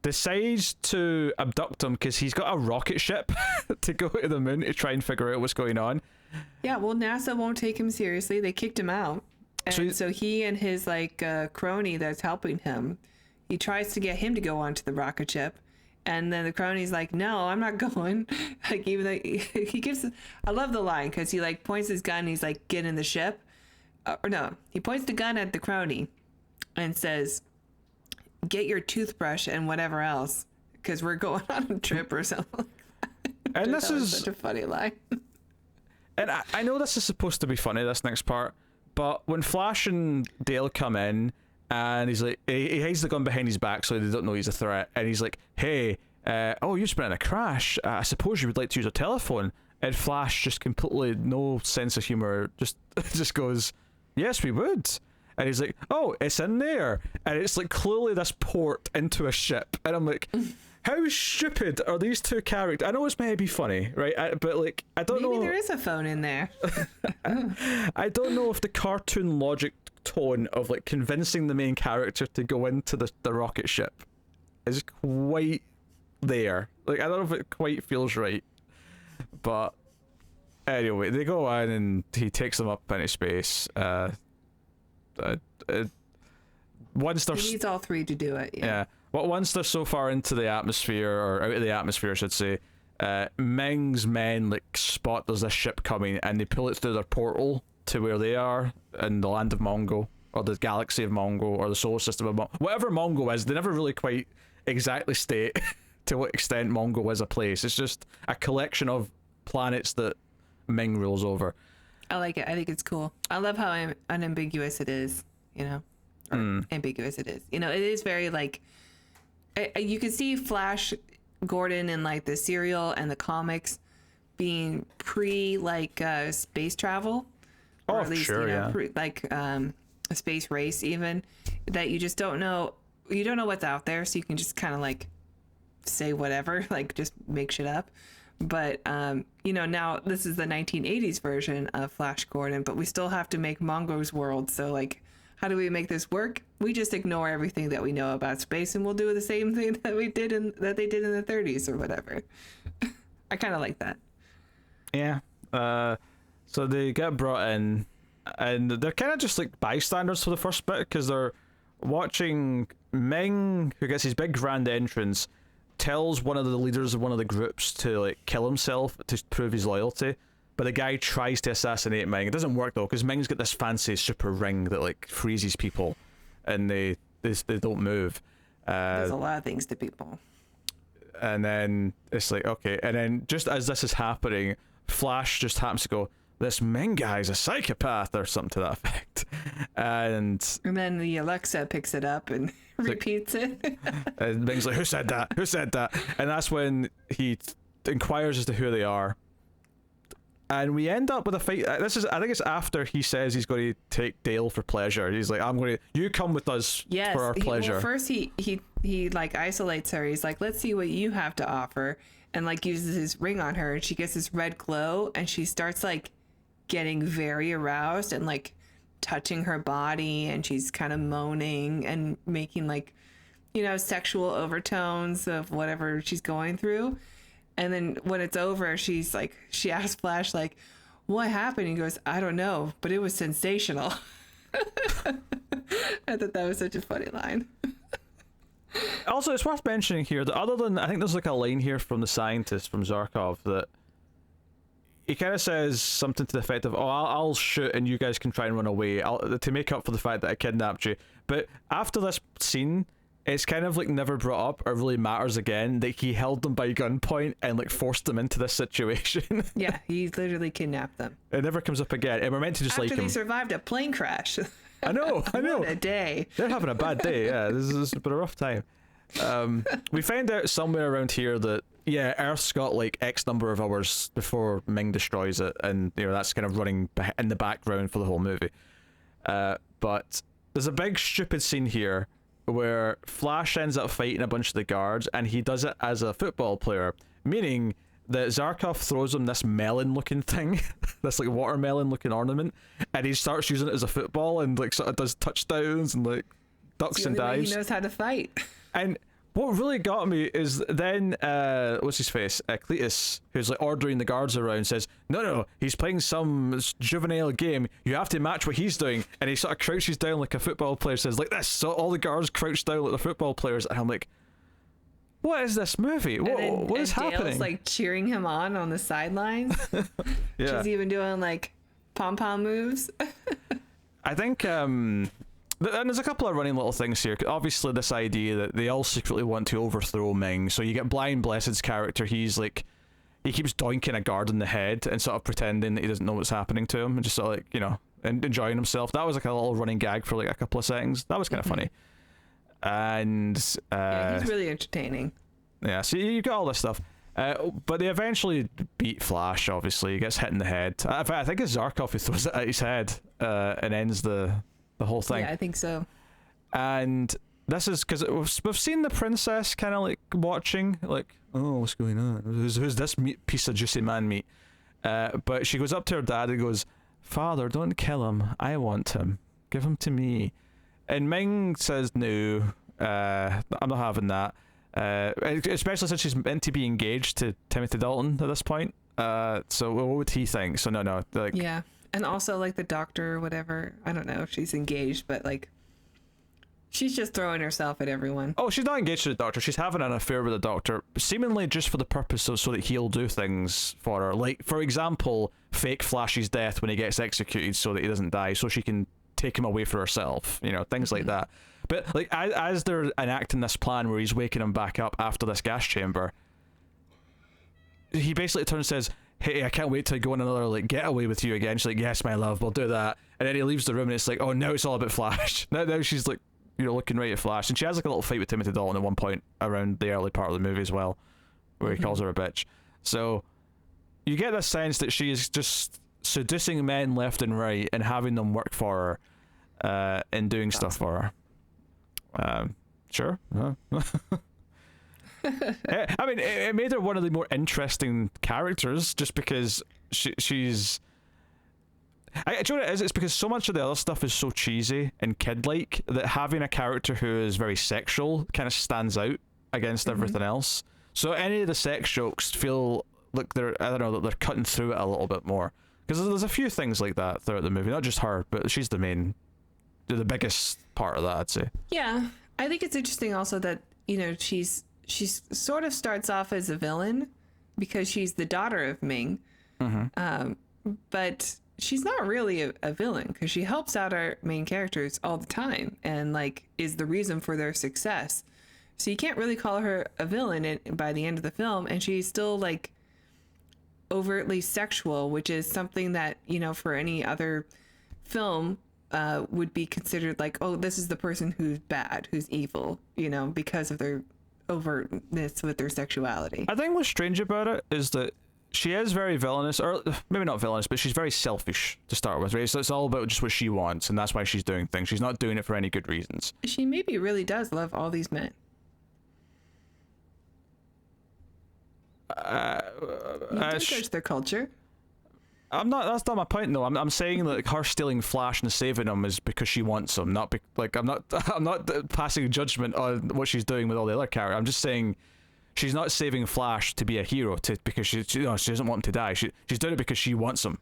Decides to abduct him because he's got a rocket ship to go to the moon to try and figure out what's going on. Yeah, well, NASA won't take him seriously. They kicked him out. And so he and his crony that's helping him, he tries to get him to go onto the rocket ship. And then the crony's like, "No, I'm not going." Like, even though he gives, I love the line because he points his gun and he's like, "Get in the ship." Or no, he points the gun at the crony and says, "Get your toothbrush and whatever else, because we're going on a trip," or something. And this is such a funny line. And I know this is supposed to be funny, this next part, but when Flash and Dale come in, and he's like, he hides the gun behind his back so they don't know he's a threat, and he's like, "Hey, you've been in a crash. I suppose you would like to use a telephone." And Flash just completely no sense of humor, just goes, yes, we would. And he's like, oh, it's in there. And it's like clearly this port into a ship. And I'm like, how stupid are these two characters? I know it's meant to be funny, right? But like, I don't know. Maybe there is a phone in there. I don't know if the cartoon logic tone of like convincing the main character to go into the rocket ship is quite there. Like, I don't know if it quite feels right. But anyway, they go in and he takes them up into space. Once they're He needs all three to do it. yeah. Well, once they're so far into the atmosphere, or out of the atmosphere, I should say, Ming's men like spot there's this ship coming, and they pull it through their portal to where they are in the land of Mongo, or the galaxy of Mongo, or the solar system of Mongo. Whatever Mongo is, they never really quite exactly state to what extent Mongo is a place. It's just a collection of planets that Ming rules over. I like it. I think it's cool. I love how unambiguous it is, you know, or ambiguous it is. You know, it is very like, you can see Flash Gordon in like the serial and the comics being pre like space travel, or at least, sure, you know, yeah. like a space race, even that you just don't know. You don't know what's out there, so you can just kind of like say whatever, like just make shit up. But you know, now this is the 1980s version of Flash Gordon, but we still have to make Mongo's world. So like, how do we make this work? We just ignore everything that we know about space, and we'll do the same thing that they did in the 30s or whatever. I kind of like that. Yeah. So they get brought in, and they're kind of just like bystanders for the first bit, because they're watching Ming, who gets his big grand entrance, tells one of the leaders of one of the groups to like kill himself to prove his loyalty. But the guy tries to assassinate Ming. It doesn't work though, because Ming's got this fancy super ring that like freezes people, and they don't move. There's a lot of things to people. And then it's like, okay. And then just as this is happening, Flash just happens to go, this Ming guy's a psychopath, or something to that effect. And then the Alexa picks it up and repeats it. And Ming's like, who said that? Who said that? And that's when he inquires as to who they are. And we end up with a fight. I think it's after he says he's going to take Dale for pleasure. He's like, you come with us for our pleasure. Well, first he like isolates her. He's like, let's see what you have to offer, and like uses his ring on her, and she gets this red glow, and she starts like getting very aroused and like touching her body, and she's kind of moaning and making like, you know, sexual overtones of whatever she's going through. And then when it's over, she asks Flash, like, what happened? He goes, I don't know, but it was sensational. I thought that was such a funny line. Also, it's worth mentioning here that other than, I think there's like a line here from the scientist, from Zarkov, that he kind of says something to the effect of, I'll shoot and you guys can try and run away to make up for the fact that I kidnapped you. But after this scene, it's kind of like never brought up or really matters again that he held them by gunpoint and like forced them into this situation. Yeah, he literally kidnapped them. It never comes up again, and we're meant to just after like they him. survived a plane crash. I know. What a day. They're having a bad day. Yeah, this has been a rough time. We find out somewhere around here that Earth's got like X number of hours before Ming destroys it, and you know that's kind of running in the background for the whole movie. But there's a big stupid scene here where Flash ends up fighting a bunch of the guards, and he does it as a football player, meaning that Zarkov throws him this melon-looking thing, this like watermelon-looking ornament, and he starts using it as a football and like sort of does touchdowns and like ducks and dives. He knows how to fight. And what really got me is then what's his face, Cletus, who's like ordering the guards around, says, no, he's playing some juvenile game, you have to match what he's doing. And he sort of crouches down like a football player, says like this, so all the guards crouch down like the football players. And I'm like, what is this movie? What is happening? Dale's like cheering him on the sidelines. Yeah. She's even doing like pom-pom moves. I think and there's a couple of running little things here. Obviously, this idea that they all secretly want to overthrow Ming. So you get Blind Blessed's character. He's like, he keeps doinking a guard in the head and sort of pretending that he doesn't know what's happening to him, and just sort of like, you know, and enjoying himself. That was like a little running gag for like a couple of seconds. That was kind of funny. And yeah, he's really entertaining. Yeah, so you got all this stuff. But they eventually beat Flash. Obviously, he gets hit in the head. In fact, I think it's Zarkov who throws it at his head and ends the whole thing. Yeah, I think so. And this is because we've seen the princess kind of like watching, like, oh, what's going on? Who's this piece of juicy man meat? But she goes up to her dad and goes, "Father, don't kill him. I want him. Give him to me." And Ming says, "No, I'm not having that." Especially since she's meant to be engaged to Timothy Dalton at this point. So what would he think? So no, like, yeah, and also like the doctor or whatever. I don't know if she's engaged, but like, she's just throwing herself at everyone. Oh, she's not engaged to the doctor. She's having an affair with the doctor, seemingly just for the purpose of so that he'll do things for her. Like, for example, fake Flash's death when he gets executed so that he doesn't die, so she can take him away for herself. You know, things like that. But like, as they're enacting this plan where he's waking him back up after this gas chamber, he basically turns and says, "Hey, I can't wait to go on another like getaway with you again." She's like, "Yes, my love, we'll do that." And then he leaves the room, and it's like, oh, now it's all about Flash. Now she's like, you know, looking right at Flash, and she has like a little fight with Timothy Dalton at one point around the early part of the movie as well, where he calls her a bitch. So you get the sense that she is just seducing men left and right and having them work for her, and doing stuff for her. Sure. I mean, it made her one of the more interesting characters, just because she's. Do you know what it is? It's because so much of the other stuff is so cheesy and kid-like that having a character who is very sexual kind of stands out against everything else. So any of the sex jokes feel like they're cutting through it a little bit more. Because there's a few things like that throughout the movie, not just her, but she's the the biggest part of that, I'd say. Yeah, I think it's interesting also that, you know, she's sort of starts off as a villain because she's the daughter of Ming, but she's not really a villain because she helps out our main characters all the time and like is the reason for their success. So you can't really call her a villain by the end of the film, and she's still like overtly sexual, which is something that, you know, for any other film would be considered like, oh, this is the person who's bad, who's evil, you know, because of their overtness with their sexuality. I think what's strange about it is that she is very villainous, or maybe not villainous, but she's very selfish to start with, right? So it's all about just what she wants, and that's why she's doing things. She's not doing it for any good reasons. She maybe really does love all these men. You don't judge their culture. I'm not. That's not my point, though. I'm saying that her stealing Flash and saving him is because she wants him, not like I'm not. I'm not passing judgment on what she's doing with all the other characters. I'm just saying she's not saving Flash to be a hero, because she doesn't want him to die. She's doing it because she wants him.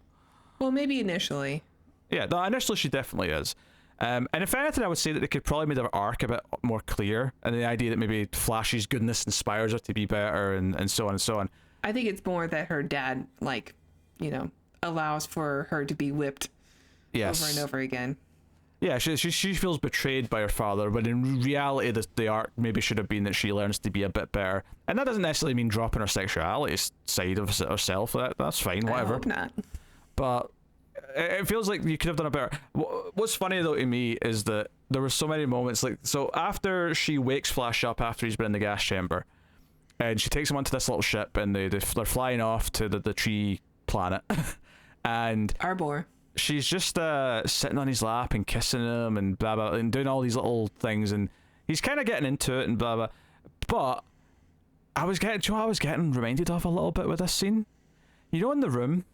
Well, maybe initially. Yeah, no, initially she definitely is. And if anything, I would say that they could probably make their arc a bit more clear, and the idea that maybe Flash's goodness inspires her to be better, and so on and so on. I think it's more that her dad, like, you know, allows for her to be whipped over and over again. Yeah, she feels betrayed by her father, but in reality, the arc maybe should have been that she learns to be a bit better. And that doesn't necessarily mean dropping her sexuality side of herself. That's fine, whatever. I hope not. But it feels like you could have done a better. What's funny though to me is that there were so many moments, like, so after she wakes Flash up after he's been in the gas chamber, and she takes him onto this little ship, and they're flying off to the tree planet, and Arbor. She's just sitting on his lap and kissing him and blah blah and doing all these little things, and he's kind of getting into it and blah blah. But I was getting reminded of a little bit with this scene. You know, in the room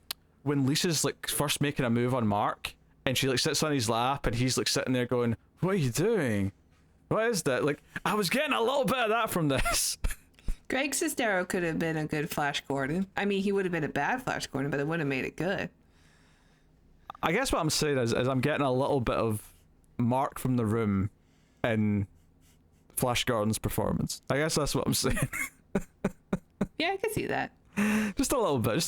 when Lisa's like first making a move on Mark, and she like sits on his lap, and he's like sitting there going, "What are you doing? What is that?" Like, I was getting a little bit of that from this. Greg Sestero could have been a good Flash Gordon. I mean, he would have been a bad Flash Gordon, but it would have made it good. I guess what I'm saying is I'm getting a little bit of Mark from the Room in Flash Gordon's performance. I guess that's what I'm saying. Yeah, I can see that. Just a little bit.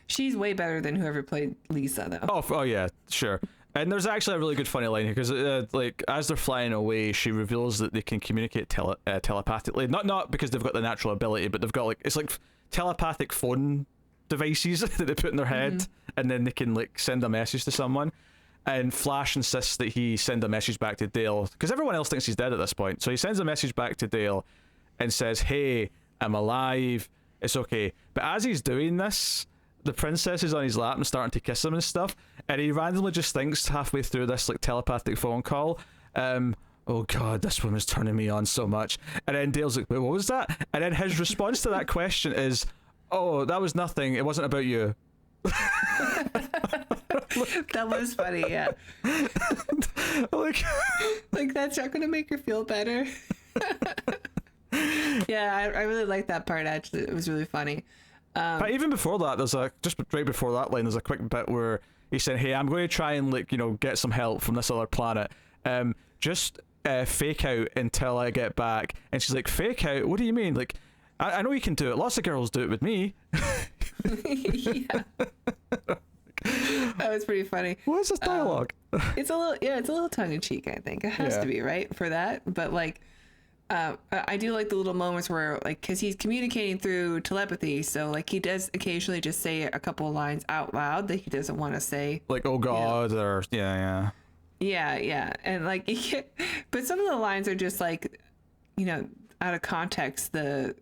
She's way better than whoever played Lisa, though. Oh yeah, sure. And there's actually a really good funny line here, because like as they're flying away, she reveals that they can communicate telepathically. Not because they've got the natural ability, but they've got like, it's like telepathic phone devices that they put in their head, and then they can like send a message to someone. And Flash insists that he send a message back to Dale, because everyone else thinks he's dead at this point. So he sends a message back to Dale and says, "Hey, I'm alive. It's okay. But as he's doing this, the princess is on his lap and starting to kiss him and stuff, and he randomly just thinks halfway through this like telepathic phone call, oh god, this woman's turning me on so much. And then Dale's like, wait, what was that? And then his response to that question is, oh, that was nothing. It wasn't about you. That was funny, yeah. Like that's not gonna make her feel better. Yeah, I really like that part, actually. It was really funny. But even before that, just right before that line, there's a quick bit where he said, hey, I'm going to try and get some help from this other planet. Just fake out until I get back. And she's like, fake out? What do you mean? Like, I know you can do it. Lots of girls do it with me. Yeah. That was pretty funny. What is this dialogue? It's a little tongue-in-cheek, I think. It has to be, right, for that. But like, I do like the little moments where, like, because he's communicating through telepathy, so like he does occasionally just say a couple of lines out loud that he doesn't want to say, like, oh god, or yeah, and like, but some of the lines are just like, out of context. The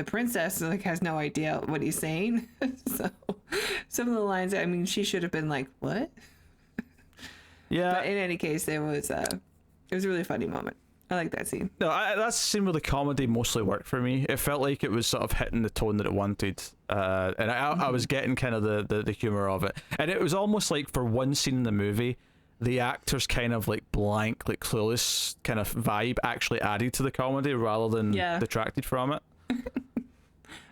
princess like has no idea what he's saying, so some of the lines, I mean, she should have been like, what? Yeah. But in any case, it was a really funny moment. I like that scene. No, that scene where the comedy mostly worked for me. It felt like it was sort of hitting the tone that it wanted, and I was getting kind of the humor of it. And it was almost like for one scene in the movie, the actor's kind of like blank, like clueless kind of vibe actually added to the comedy rather than detracted from it.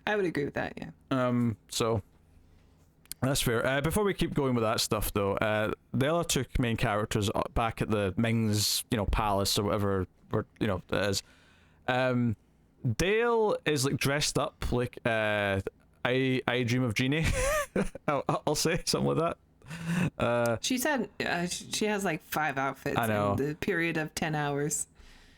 I would agree with that, yeah. So that's fair. Before we keep going with that stuff, though, the other two main characters back at the Ming's, palace or whatever, it is. Dale is like dressed up like I Dream of Jeannie. I'll say something like that. She said she has like 5 outfits in the period of 10 hours.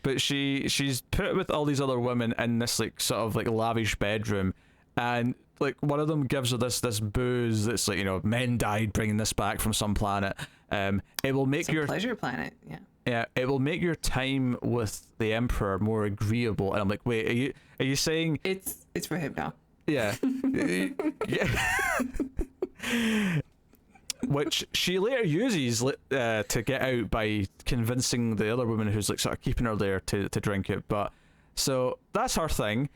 But she's put with all these other women in this like sort of like lavish bedroom, and like one of them gives her this booze that's like, men died bringing this back from some planet. It will make your pleasure planet, yeah. Yeah, it will make your time with the Emperor more agreeable. And I'm like, wait, are you saying it's for him now? Yeah. Yeah. Which she later uses to get out by convincing the other woman who's like sort of keeping her there to drink it. But so that's her thing.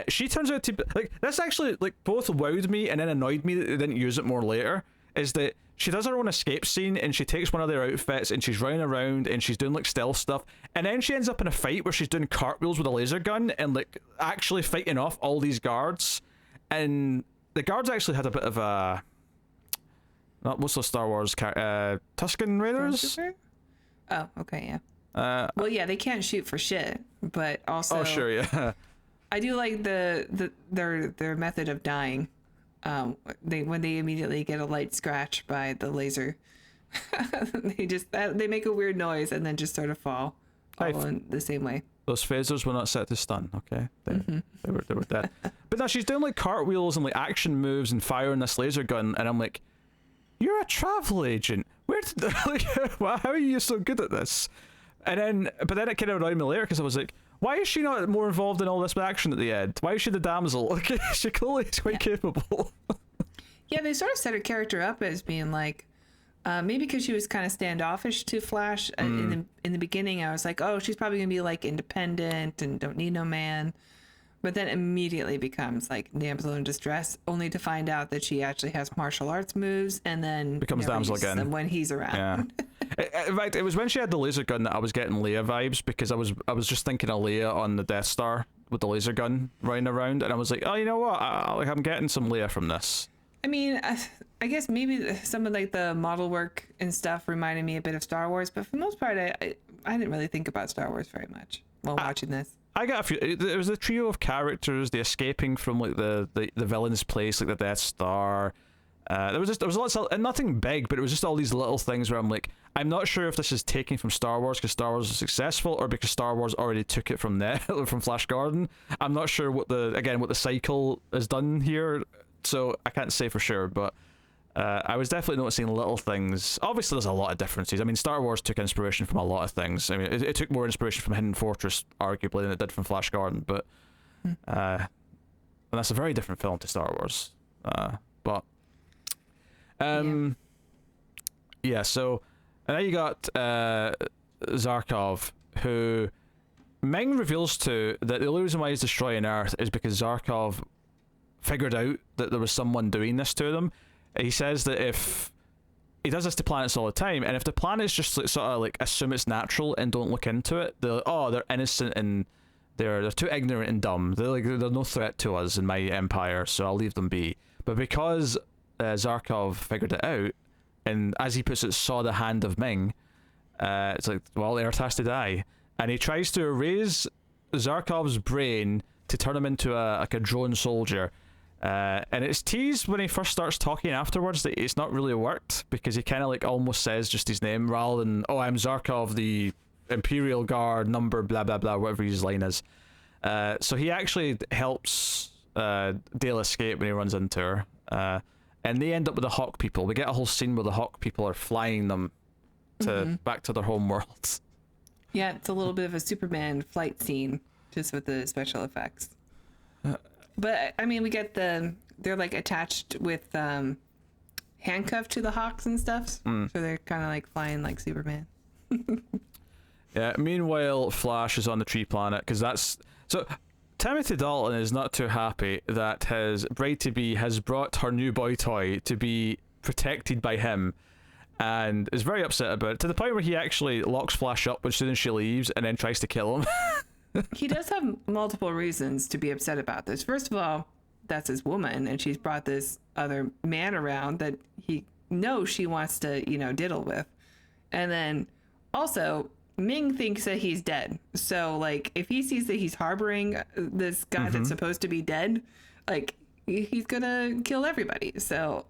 She turns out to like, this actually like both wowed me and then annoyed me that they didn't use it more later. Is that she does her own escape scene and she takes one of their outfits and she's running around and she's doing like stealth stuff, and then she ends up in a fight where she's doing cartwheels with a laser gun and like actually fighting off all these guards. And the guards actually had a bit of a what's the Star Wars Tusken Raiders? Oh, okay, yeah. Well, yeah, they can't shoot for shit, but also. Oh, sure, yeah. I do like their method of dying. When they immediately get a light scratch by the laser, they make a weird noise and then just sort of fall in the same way. Those phasers were not set to stun, okay? They were dead. But now she's doing like cartwheels and like action moves and firing this laser gun, and I'm like, you're a travel agent. Where did how are you so good at this? But then it kind of annoyed me later because I was like, why is she not more involved in all this action at the end? Why is she the damsel? Like, she clearly is quite capable. Yeah, they sort of set her character up as being like, maybe because she was kind of standoffish to Flash in the beginning. I was like, oh, she's probably gonna be like independent and don't need no man. But then immediately becomes like damsel in distress, only to find out that she actually has martial arts moves, and then becomes damsel again them when he's around. Yeah. In fact, it was when she had the laser gun that I was getting Leia vibes, because I was just thinking of Leia on the Death Star with the laser gun running around, and I was like, oh, you know what? I'm getting some Leia from this. I mean, I guess maybe some of like the model work and stuff reminded me a bit of Star Wars, but for the most part, I didn't really think about Star Wars very much while watching this. I got a few. There was a trio of characters, the escaping from like the villain's place, like the Death Star. There was lots of, and nothing big, but it was just all these little things where I'm like, I'm not sure if this is taken from Star Wars because Star Wars was successful, or because Star Wars already took it from there, from Flash Gordon. I'm not sure what the cycle has done here, so I can't say for sure, but I was definitely noticing little things. Obviously, there's a lot of differences. I mean, Star Wars took inspiration from a lot of things. I mean, it took more inspiration from Hidden Fortress, arguably, than it did from Flash Gordon, but and that's a very different film to Star Wars. But yeah. So and now you got Zarkov, who Ming reveals to that the only reason why he's destroying Earth is because Zarkov figured out that there was someone doing this to them. He says that if he does this to planets all the time, and if the planets just like, sort of like assume it's natural and don't look into it, they're like, oh, they're innocent and they're too ignorant and dumb. They're no threat to us in my empire, so I'll leave them be. But because Zarkov figured it out, and as he puts it, saw the hand of Ming, it's like, well, Earth has to die, and he tries to erase Zarkov's brain to turn him into a drone soldier. And it's teased when he first starts talking afterwards that it's not really worked, because he kind of like almost says just his name rather than, oh, I'm Zarkov, the Imperial Guard number blah blah blah, whatever his line is. So he actually helps Dale escape when he runs into her, and they end up with the Hawk people. We get a whole scene where the Hawk people are flying them to back to their home worlds. Yeah, it's a little bit of a Superman flight scene, just with the special effects. But I mean, we get they're like attached with handcuffed to the Hawks and stuff, so they're kind of like flying like Superman. Yeah. Meanwhile, Flash is on the tree planet because that's so. Timothy Dalton is not too happy that his bride-to-be has brought her new boy toy to be protected by him, and is very upset about it, to the point where he actually locks Flash up as soon as she leaves and then tries to kill him. He does have multiple reasons to be upset about this. First of all, that's his woman, and she's brought this other man around that he knows she wants to, diddle with. And then also, Ming thinks that he's dead. So, like, if he sees that he's harboring this guy that's supposed to be dead, like, he's gonna kill everybody. So,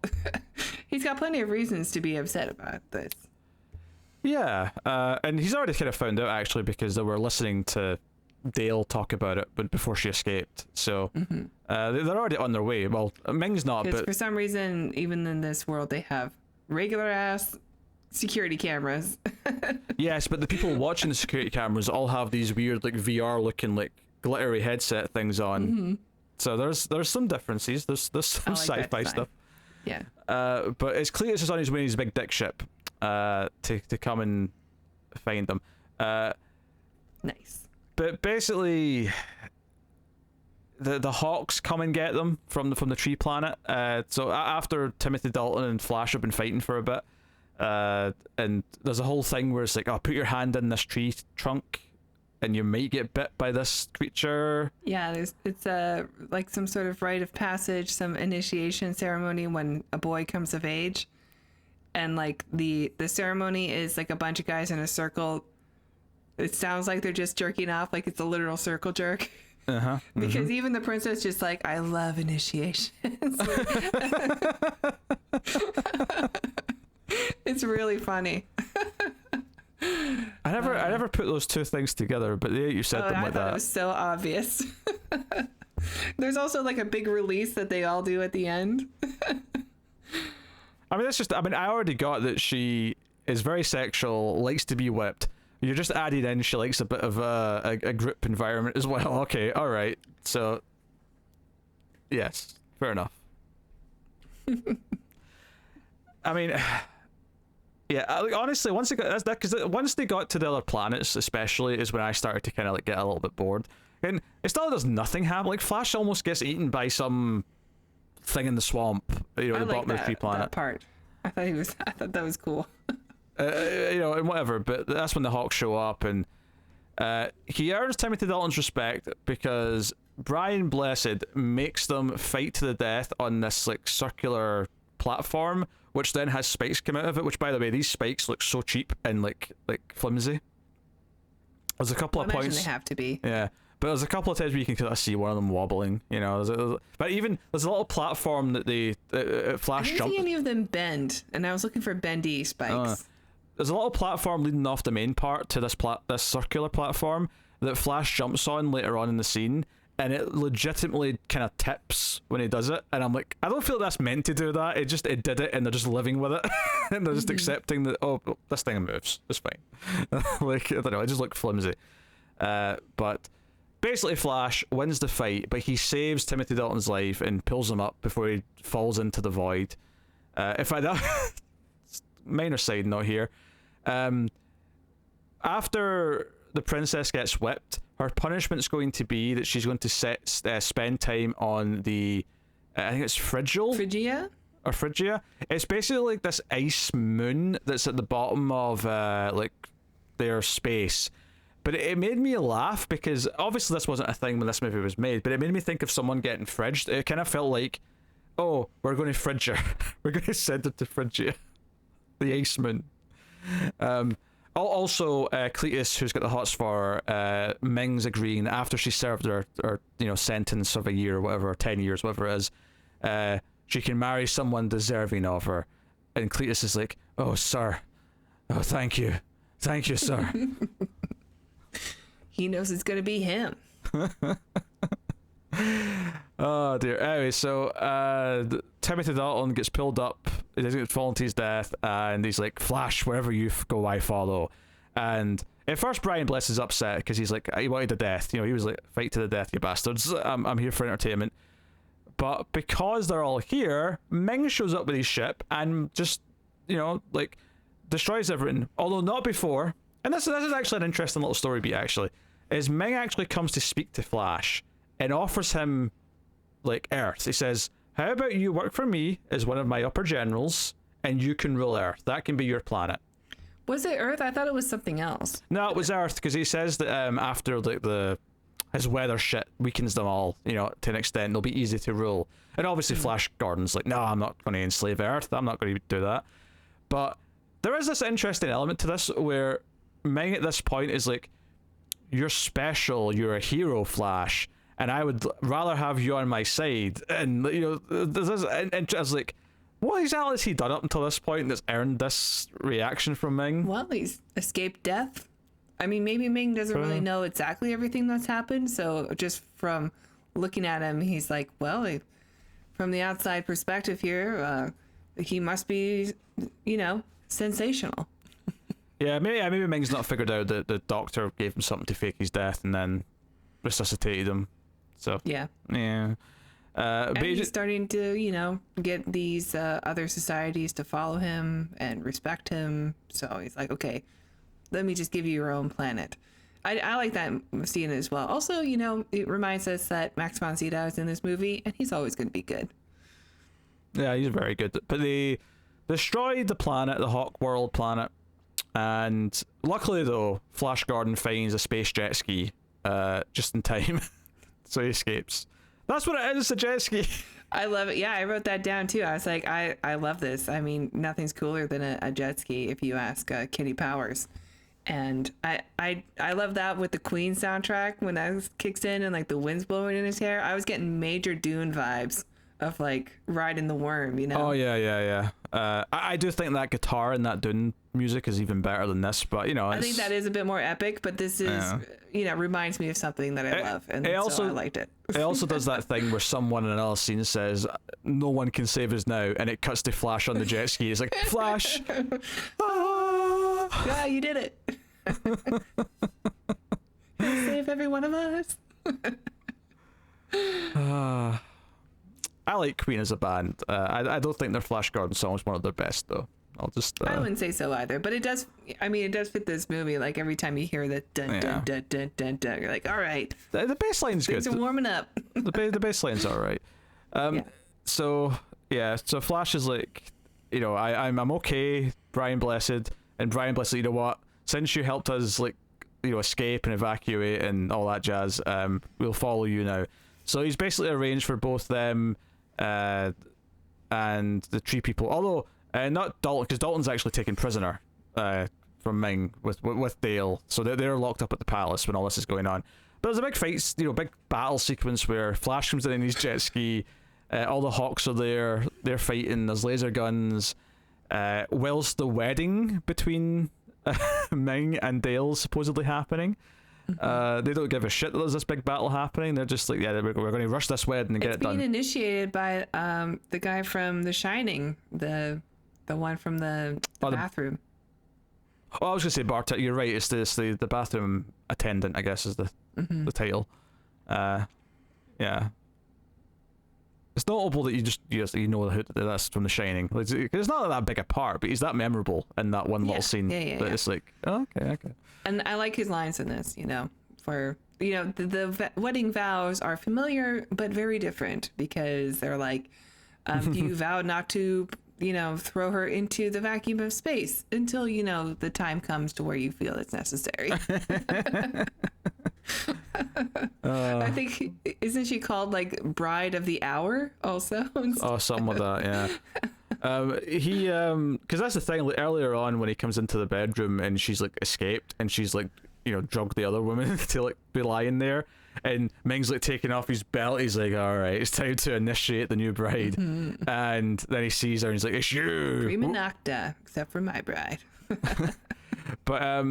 he's got plenty of reasons to be upset about this. Yeah, and he's already kind of found out, actually, because they were listening to Dale talk about it before she escaped. So, they're already on their way. Well, Ming's not, but... for some reason, even in this world, they have regular-ass security cameras. Yes, but the people watching the security cameras all have these weird, like, VR-looking, like, glittery headset things on. So there's some differences. There's some like sci-fi stuff. Yeah. But it's Cletus is on his way in his big dick ship to come and find them. Nice. But basically, the Hawks come and get them from the tree planet. So after Timothy Dalton and Flash have been fighting for a bit, and there's a whole thing where it's like, oh, put your hand in this tree trunk, and you might get bit by this creature. Yeah, it's like some sort of rite of passage, some initiation ceremony when a boy comes of age, and like the ceremony is like a bunch of guys in a circle. It sounds like they're just jerking off, like it's a literal circle jerk. Because even the princess just like, I love initiations. It's really funny. I never put those two things together, but you said them like that. It was so obvious. There's also like a big release that they all do at the end. I mean, I already got that she is very sexual, likes to be whipped. You're just adding in she likes a bit of a group environment as well. Okay, all right. So, yes, fair enough. I mean, yeah. Like, honestly, once they got because once they got to the other planets, especially, is when I started to kind of like get a little bit bored. And it still does nothing happen. Like Flash almost gets eaten by some thing in the swamp. At the bottom of the tree planet. That part. I thought that was cool. And whatever, but that's when the Hawks show up, and he earns Timothy Dalton's respect because Brian Blessed makes them fight to the death on this like circular platform, which then has spikes come out of it, which, by the way, these spikes look so cheap and like flimsy. There's a couple of points they have to be. Yeah, but there's a couple of times where you can kind of see one of them wobbling, but even there's a little platform that they Flash jump. I didn't see any of them bend, and I was looking for bendy spikes. There's a little platform leading off the main part to this circular platform that Flash jumps on later on in the scene, and it legitimately kind of tips when he does it, and I'm like, I don't feel that's meant to do that. It did it, and they're just living with it, and they're just accepting that, oh, this thing moves, it's fine. Like, I don't know, it just looked flimsy. But basically Flash wins the fight, but he saves Timothy Dalton's life and pulls him up before he falls into the void. In fact, minor side note here. After the princess gets whipped, her punishment's going to be that she's going to spend time on the, I think it's Phrygia? Or Phrygia. It's basically like this ice moon that's at the bottom of like their space. But it made me laugh because obviously this wasn't a thing when this movie was made, but it made me think of someone getting fridged. It kind of felt like, oh, we're going to Phrygia. We're going to send it to Phrygia. The ice moon. Also, Cletus, who's got the hots for Ming's agreeing after she served her sentence of a year or whatever, or 10 years, whatever it is, she can marry someone deserving of her. And Cletus is like, oh, sir. Oh, thank you. Thank you, sir. He knows it's going to be him. Oh, dear. Anyway, so Timothy Dalton gets pulled up. He doesn't fall to his death. And he's like, Flash, wherever you go, I follow. And at first, Brian Bless is upset because he's like, he wanted the death. He was like, fight to the death, you bastards. I'm here for entertainment. But because they're all here, Ming shows up with his ship and just, like, destroys everything. Although not before. And this is actually an interesting little story beat, actually. Is Ming actually comes to speak to Flash and offers him, like, Earth. He says, how about you work for me as one of my upper generals and you can rule Earth. That can be your planet. Was it Earth? I thought it was something else. No, it was Earth, because he says that after like his weather shit weakens them all, to an extent, they'll be easy to rule. And obviously Flash Gordon's like, no, I'm not going to enslave Earth. I'm not going to do that. But there is this interesting element to this where Ming at this point is like, you're special, you're a hero, Flash, and I would rather have you on my side. And, and I was like, what exactly has he done up until this point that's earned this reaction from Ming? Well, he's escaped death. I mean, maybe Ming doesn't really know exactly everything that's happened, so just from looking at him, he's like, well, from the outside perspective here, he must be, sensational. Yeah, maybe Ming's not figured out that the doctor gave him something to fake his death and then resuscitated him. So yeah. But he's starting to, get these other societies to follow him and respect him. So he's like, okay, let me just give you your own planet. I like that scene as well. Also, it reminds us that Max von Sydow is in this movie, and he's always going to be good. Yeah, he's very good. But they destroyed the planet, the Hawk World planet, and luckily, though, Flash Gordon finds a space jet ski just in time, so he escapes. That's what it is, a jet ski. I love it. Yeah, I wrote that down too. I was like, I love this. I mean, nothing's cooler than a jet ski if you ask Kitty Powers. And I love that with the Queen soundtrack when that kicks in and like the wind's blowing in his hair. I was getting major Dune vibes of like riding the worm, Oh yeah. I do think that guitar and that Dune music is even better than this, but I think that is a bit more epic, but this is reminds me of something that I love, and so I liked it. It also does that thing where someone in another scene says, no one can save us now, and it cuts to Flash on the jet ski. It's like, Flash! Ah! Yeah, you did it. You'll save every one of us. I like Queen as a band. I don't think their Flash Gordon song is one of their best, though. I wouldn't say so either, but it does. I mean, it does fit this movie. Like every time you hear the dun dun dun dun dun dun, you're like, all right. The bass line's good. Things are warming up. the bass line's all right. So Flash is like, I'm okay, Brian Blessed, and Brian Blessed, you know what? Since you helped us escape and evacuate and all that jazz, we'll follow you now. So he's basically arranged for both them and the tree people. Although not Dalton, because Dalton's actually taken prisoner from Ming with Dale. So they're locked up at the palace when all this is going on. But there's a big fight, big battle sequence where Flash comes in his jet ski. All the Hawks are there. They're fighting. There's laser guns. Whilst the wedding between Ming and Dale supposedly happening. They don't give a shit that there's this big battle happening. They're just like, we're going to rush this wedding and get it done. It's being initiated by the guy from The Shining, the one from the bathroom. I was going to say bartender. You're right. It's the bathroom attendant, I guess, is the title. Yeah. It's notable that you know that's from The Shining. It's not that big a part, but he's that memorable in that one little scene. Yeah. It's like, oh, okay. And I like his lines in this, for, the wedding vows are familiar, but very different, because they're like, you vow not to, throw her into the vacuum of space until, the time comes to where you feel it's necessary. I think, isn't she called like Bride of the Hour also? Oh, something like that, yeah. Because that's the thing, like, earlier on when he comes into the bedroom and she's like escaped and she's like, drugged the other woman to like be lying there, and Ming's like taking off his belt. He's like, all right, it's time to initiate the new bride. And then he sees her and he's like, it's you, prima nocta, except for my bride. But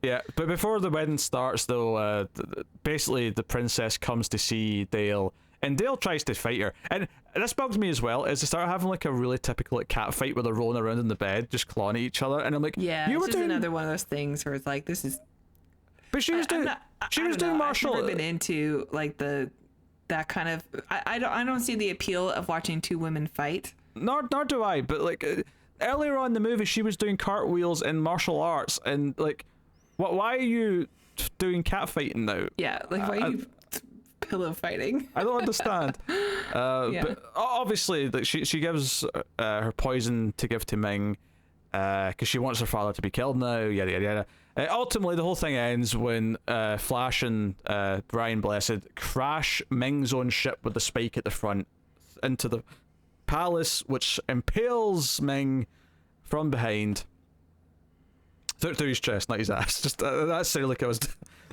yeah, but before the wedding starts, though, basically the princess comes to see Dale, and Dale tries to fight her. And this bugs me as well, is they start having like a really typical like cat fight where they're rolling around in the bed, just clawing at each other. And I'm like, yeah, it's just another one of those things where it's like, this is. But she was doing martial. I've never been into like that kind of. I don't see the appeal of watching two women fight. Nor do I. But like earlier on in the movie, she was doing cartwheels in martial arts, and like. Why are you doing cat fighting now? Yeah, like why are you pillow fighting? I don't understand. But obviously, like, she gives her poison to give to Ming because she wants her father to be killed now. Yada yada yada. Ultimately, the whole thing ends when Flash and Brian Blessed crash Ming's own ship with the spike at the front into the palace, which impales Ming from behind. Through his chest, not his ass. Just that sounded like there's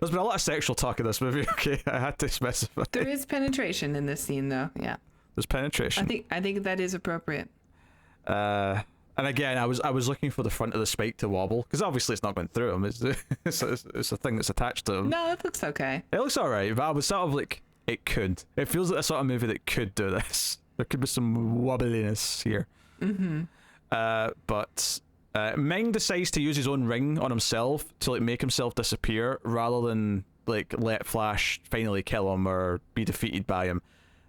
been a lot of sexual talk in this movie. Okay, I had to specify. There is penetration in this scene, though. Yeah. There's penetration. I think that is appropriate. And again, I was looking for the front of the spike to wobble, because obviously it's not going through him. It's a thing that's attached to him. No, it looks okay. It looks alright, but I was sort of like, it could. It feels like a sort of movie that could do this. There could be some wobbliness here. But. Ming decides to use his own ring on himself to like make himself disappear rather than like let Flash finally kill him or be defeated by him.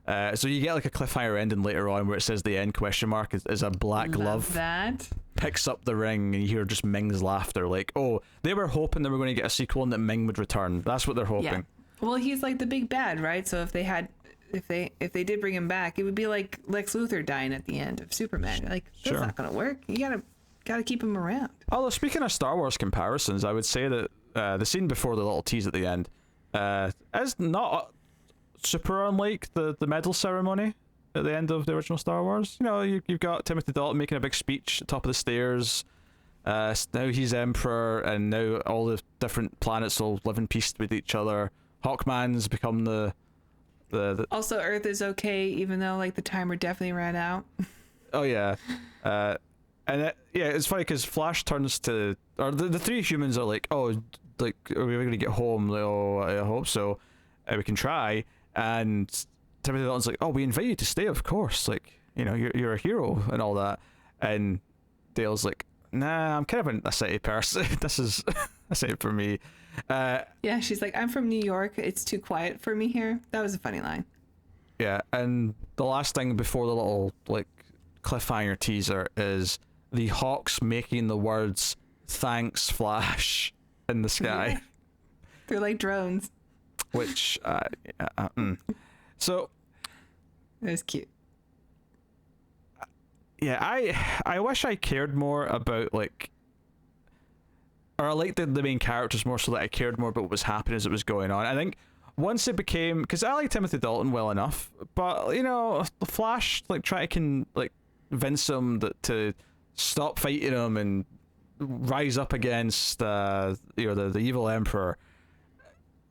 So you get like a cliffhanger ending later on where it says the end question mark is a black glove. That picks up the ring and you hear just Ming's laughter, like, oh, they were hoping they were going to get a sequel and that Ming would return. That's what they're hoping. Yeah. Well, he's like the big bad, right? So if they did bring him back, it would be like Lex Luthor dying at the end of Superman. Like, that's not going to work. You gotta keep him around. Although, speaking of Star Wars comparisons, I would say that the scene before the little tease at the end is not super unlike the medal ceremony at the end of the original Star Wars. You've got Timothy Dalton making a big speech at the top of the stairs. Now he's Emperor, and now all the different planets will live in peace with each other. Hawkman's become the Also, Earth is okay, even though like the timer definitely ran out. Oh yeah. And it's funny because Flash turns to, or the three humans are like, oh, like, are we going to get home? Like, oh, I hope so. We can try. And Timothy Dalton's like, oh, we invite you to stay, of course. Like, you're a hero and all that. And Dale's like, nah, I'm kind of a city person. This is it for me. Yeah, she's like, I'm from New York. It's too quiet for me here. That was a funny line. Yeah, and the last thing before the little, like, cliffhanger teaser is the Hawks making the words "Thanks, Flash" in the sky. Yeah. They're like drones. Which, so it was cute. Yeah, I wish I cared more about like, or I liked the main characters more so that I cared more about what was happening as it was going on. I think once it became, because I like Timothy Dalton well enough, but the Flash like try to convince him to stop fighting him and rise up against the evil Emperor.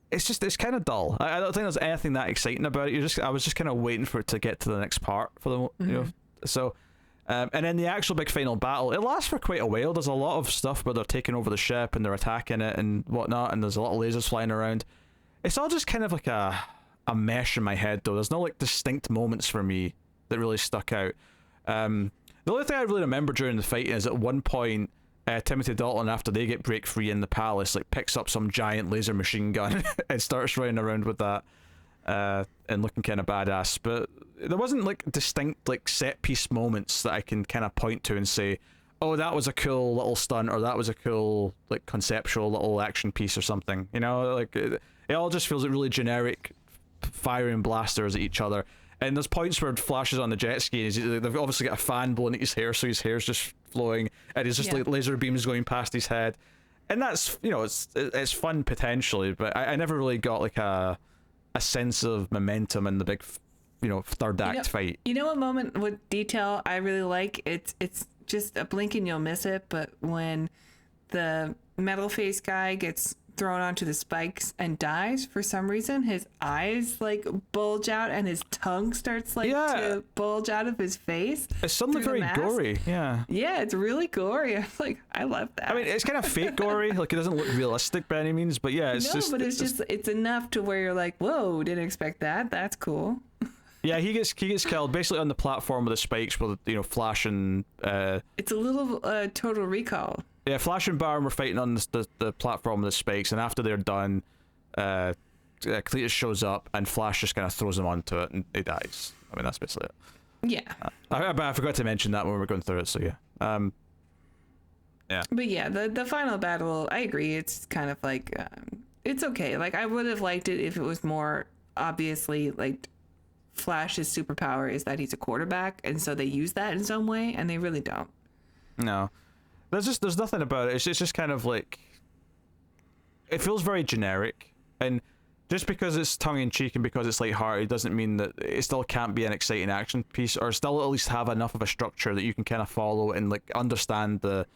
It's kind of dull. I don't think there's anything that exciting about it. I was just kind of waiting for it to get to the next part for the so. And then the actual big final battle, it lasts for quite a while. There's a lot of stuff where they're taking over the ship and they're attacking it and whatnot, and there's a lot of lasers flying around. It's all just kind of like a mesh in my head, though. There's no like distinct moments for me that really stuck out. The only thing I really remember during the fighting is at one point, Timothy Dalton, after they break free in the palace, like picks up some giant laser machine gun and starts running around with that. and looking kind of badass, but there wasn't like distinct like set piece moments that I can kind of point to and say, oh, that was a cool little stunt, or that was a cool like conceptual little action piece or something. You know, like it all just feels like really generic firing blasters at each other. And there's points where Flash is on the jet ski, and they've obviously got a fan blowing at his hair, so his hair's just flowing, and he's just like laser beams going past his head. And that's, you know, it's fun potentially, but I never really got like a sense of momentum in the big, you know, third act fight. You know what moment, what detail I really like? It's just a blink and you'll miss it, but when the metal face guy gets thrown onto the spikes and dies, for some reason his eyes like bulge out and his tongue starts like to bulge out of his face. It's suddenly very gory. Yeah, it's really gory. I'm like, I love that. I mean, it's kind of fake gory, like it doesn't look realistic by any means, but yeah, it's enough to where you're like, whoa, didn't expect that. That's cool. Yeah, he gets killed basically on the platform with the spikes, with, you know, Flash and it's a little Total Recall. Yeah, Flash and Baron were fighting on the platform with the spikes, and after they're done, Cletus shows up, and Flash just kind of throws him onto it, and he dies. I mean, that's basically it. Yeah. I forgot to mention that when we were going through it, so yeah. Yeah. But yeah, the final battle, I agree, it's kind of like, it's okay. Like, I would have liked it if it was more obviously, like, Flash's superpower is that he's a quarterback, and so they use that in some way, and they really don't. No. There's nothing about it. It's just kind of like, it feels very generic, and just because it's tongue-in-cheek and because it's lighthearted doesn't mean that it still can't be an exciting action piece, or still at least have enough of a structure that you can kind of follow and like understand the,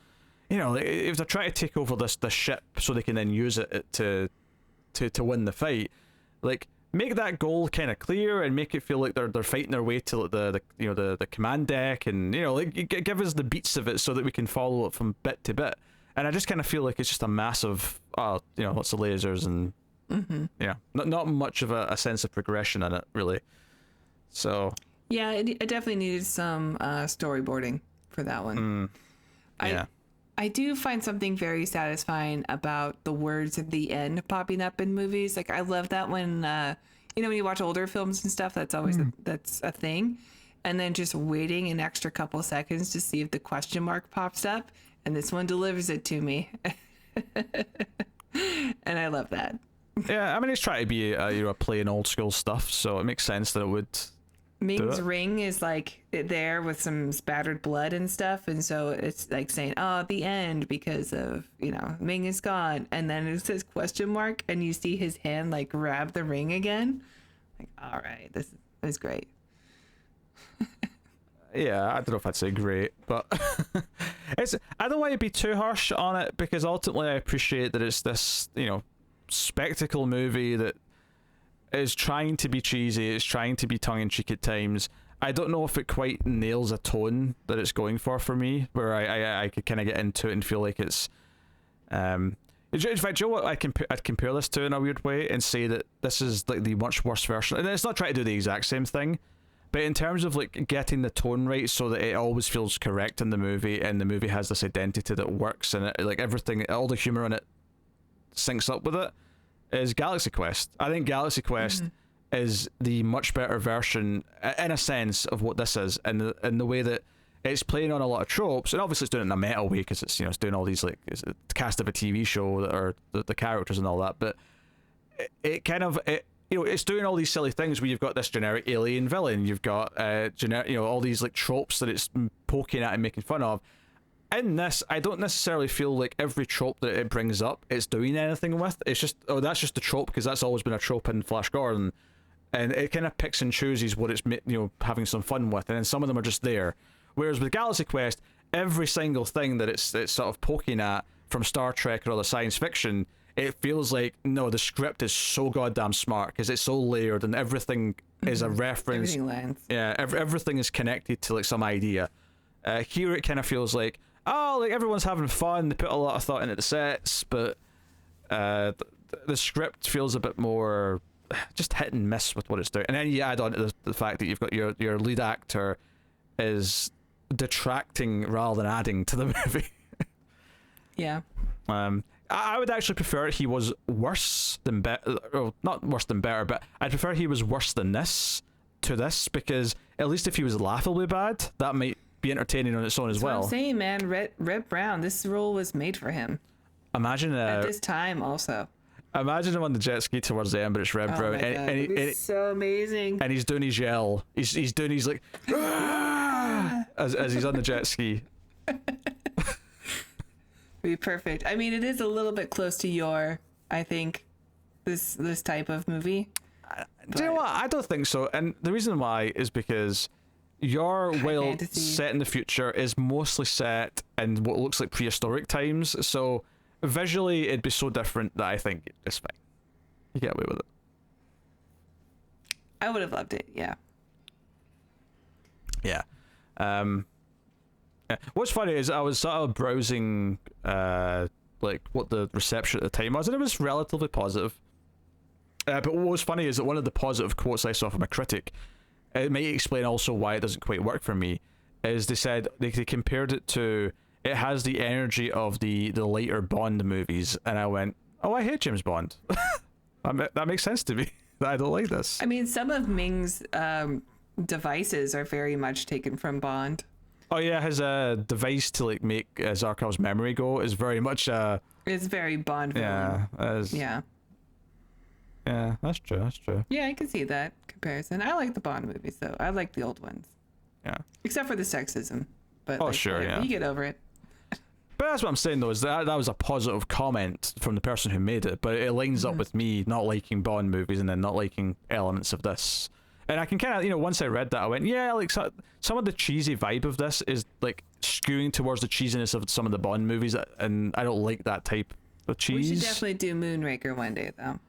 you know, if they're trying to take over the ship so they can then use it to win the fight, like, make that goal kind of clear and make it feel like they're fighting their way to the you know, the command deck, and, you know, like, give us the beats of it so that we can follow it from bit to bit. And I just kind of feel like it's just a massive, you know, lots of lasers and yeah, not much of a sense of progression in it really. So yeah, it definitely needed some storyboarding for that one. Yeah. I do find something very satisfying about the words at the end popping up in movies. Like, I love that when, you know, when you watch older films and stuff, that's always that's a thing. And then just waiting an extra couple seconds to see if the question mark pops up. And this one delivers it to me. And I love that. Yeah, I mean, it's trying to be you know, playing old school stuff, so it makes sense that it would. Ming's ring is like there with some spattered blood and stuff, and so it's like saying, "Oh, the end," because of, you know, Ming is gone, and then it says question mark, and you see his hand like grab the ring again. Like, all right, this is great. Yeah, I don't know if I'd say great, but I don't want to be too harsh on it, because ultimately I appreciate that it's this, you know, spectacle movie that is trying to be cheesy, it's trying to be tongue-in-cheek at times. I don't know if it quite nails a tone that it's going for me, where I could kind of get into it and feel like it's in fact, you know what I'd compare this to in a weird way, and say that this is like the much worse version, and it's not trying to do the exact same thing, but in terms of like getting the tone right so that it always feels correct in the movie, and the movie has this identity that works, and it, like, everything, all the humor in it syncs up with it, is Galaxy Quest. I think Galaxy Quest is the much better version, in a sense, of what this is, and the way that it's playing on a lot of tropes, and obviously it's doing it in a meta way, because it's, you know, it's doing all these, like, it's the cast of a TV show that are the characters and all that, but it kind of, you know, it's doing all these silly things where you've got this generic alien villain, you've got generic, you know, all these like tropes that it's poking at and making fun of. In this, I don't necessarily feel like every trope that it brings up it's doing anything with. It's just, oh, that's just a trope because that's always been a trope in Flash Gordon, and it kind of picks and chooses what it's, you know, having some fun with, and then some of them are just there. Whereas with Galaxy Quest, every single thing that it's sort of poking at from Star Trek or other science fiction, it feels like, no, the script is so goddamn smart because it's so layered and everything is a reference. Everything lands. Yeah, everything is connected to like some idea. Here it kind of feels like, oh, like everyone's having fun, they put a lot of thought into the sets, but the script feels a bit more just hit and miss with what it's doing. And then you add on to the fact that you've got your lead actor is detracting rather than adding to the movie. Yeah. I would actually prefer he was worse than better. Well, not worse than better, but I'd prefer he was worse than this to this, because at least if he was laughably bad, that might be entertaining on its own as That's well. what I'm saying, man. Red Brown, this role was made for him. Imagine at this time also. Imagine him on the jet ski towards the end, but it's Red Brown, and so amazing. And he's doing his yell. He's doing his like as he's on the jet ski. Be perfect. I mean, it is a little bit close to your, I think, this type of movie. Do you know what? I don't think so. And the reason why is because your while set in the future is mostly set in what looks like prehistoric times. So visually, it'd be so different that I think it's fine. You get away with it. I would have loved it. Yeah. Yeah. What's funny is I was sort of browsing like what the reception at the time was, and it was relatively positive. But what was funny is that one of the positive quotes I saw from a critic, it might explain also why it doesn't quite work for me, is they said they compared it to, it has the energy of the later Bond movies, and I went, oh, I hate James Bond. That makes sense to me. I don't like this. I mean, some of Ming's devices are very much taken from Bond. Oh yeah, his device to like make Zarkov's memory go is very much it's very Bond villain. Yeah. Yeah, that's true. That's true. Yeah, I can see that comparison. I like the Bond movies though. I like the old ones. Yeah. Except for the sexism. But sure, yeah. You get over it. But that's what I'm saying though, is that was a positive comment from the person who made it, but it lines up with me not liking Bond movies and then not liking elements of this. And I can kind of, once I read that, I went, yeah, like some of the cheesy vibe of this is like skewing towards the cheesiness of some of the Bond movies, and I don't like that type of cheese. We should definitely do Moonraker one day, though.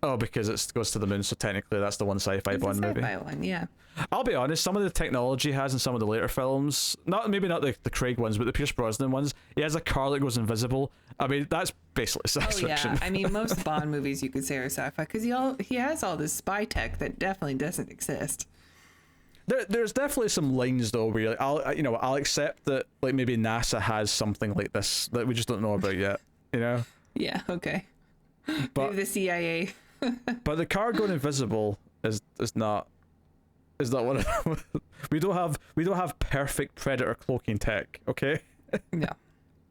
Oh, because it goes to the moon, so technically that's the one sci-fi Bond movie. Sci-fi one, yeah. I'll be honest, some of the technology he has in some of the later films, maybe not the Craig ones, but the Pierce Brosnan ones, he has a car that goes invisible. I mean, that's basically science fiction. Yeah, I mean, most Bond movies you could say are sci-fi, because he has all this spy tech that definitely doesn't exist. There's definitely some lines though where you're like, I'll accept that like maybe NASA has something like this that we just don't know about yet, Yeah, okay. But maybe the CIA. But the car going invisible is not one of them. we don't have perfect Predator cloaking tech, okay? No.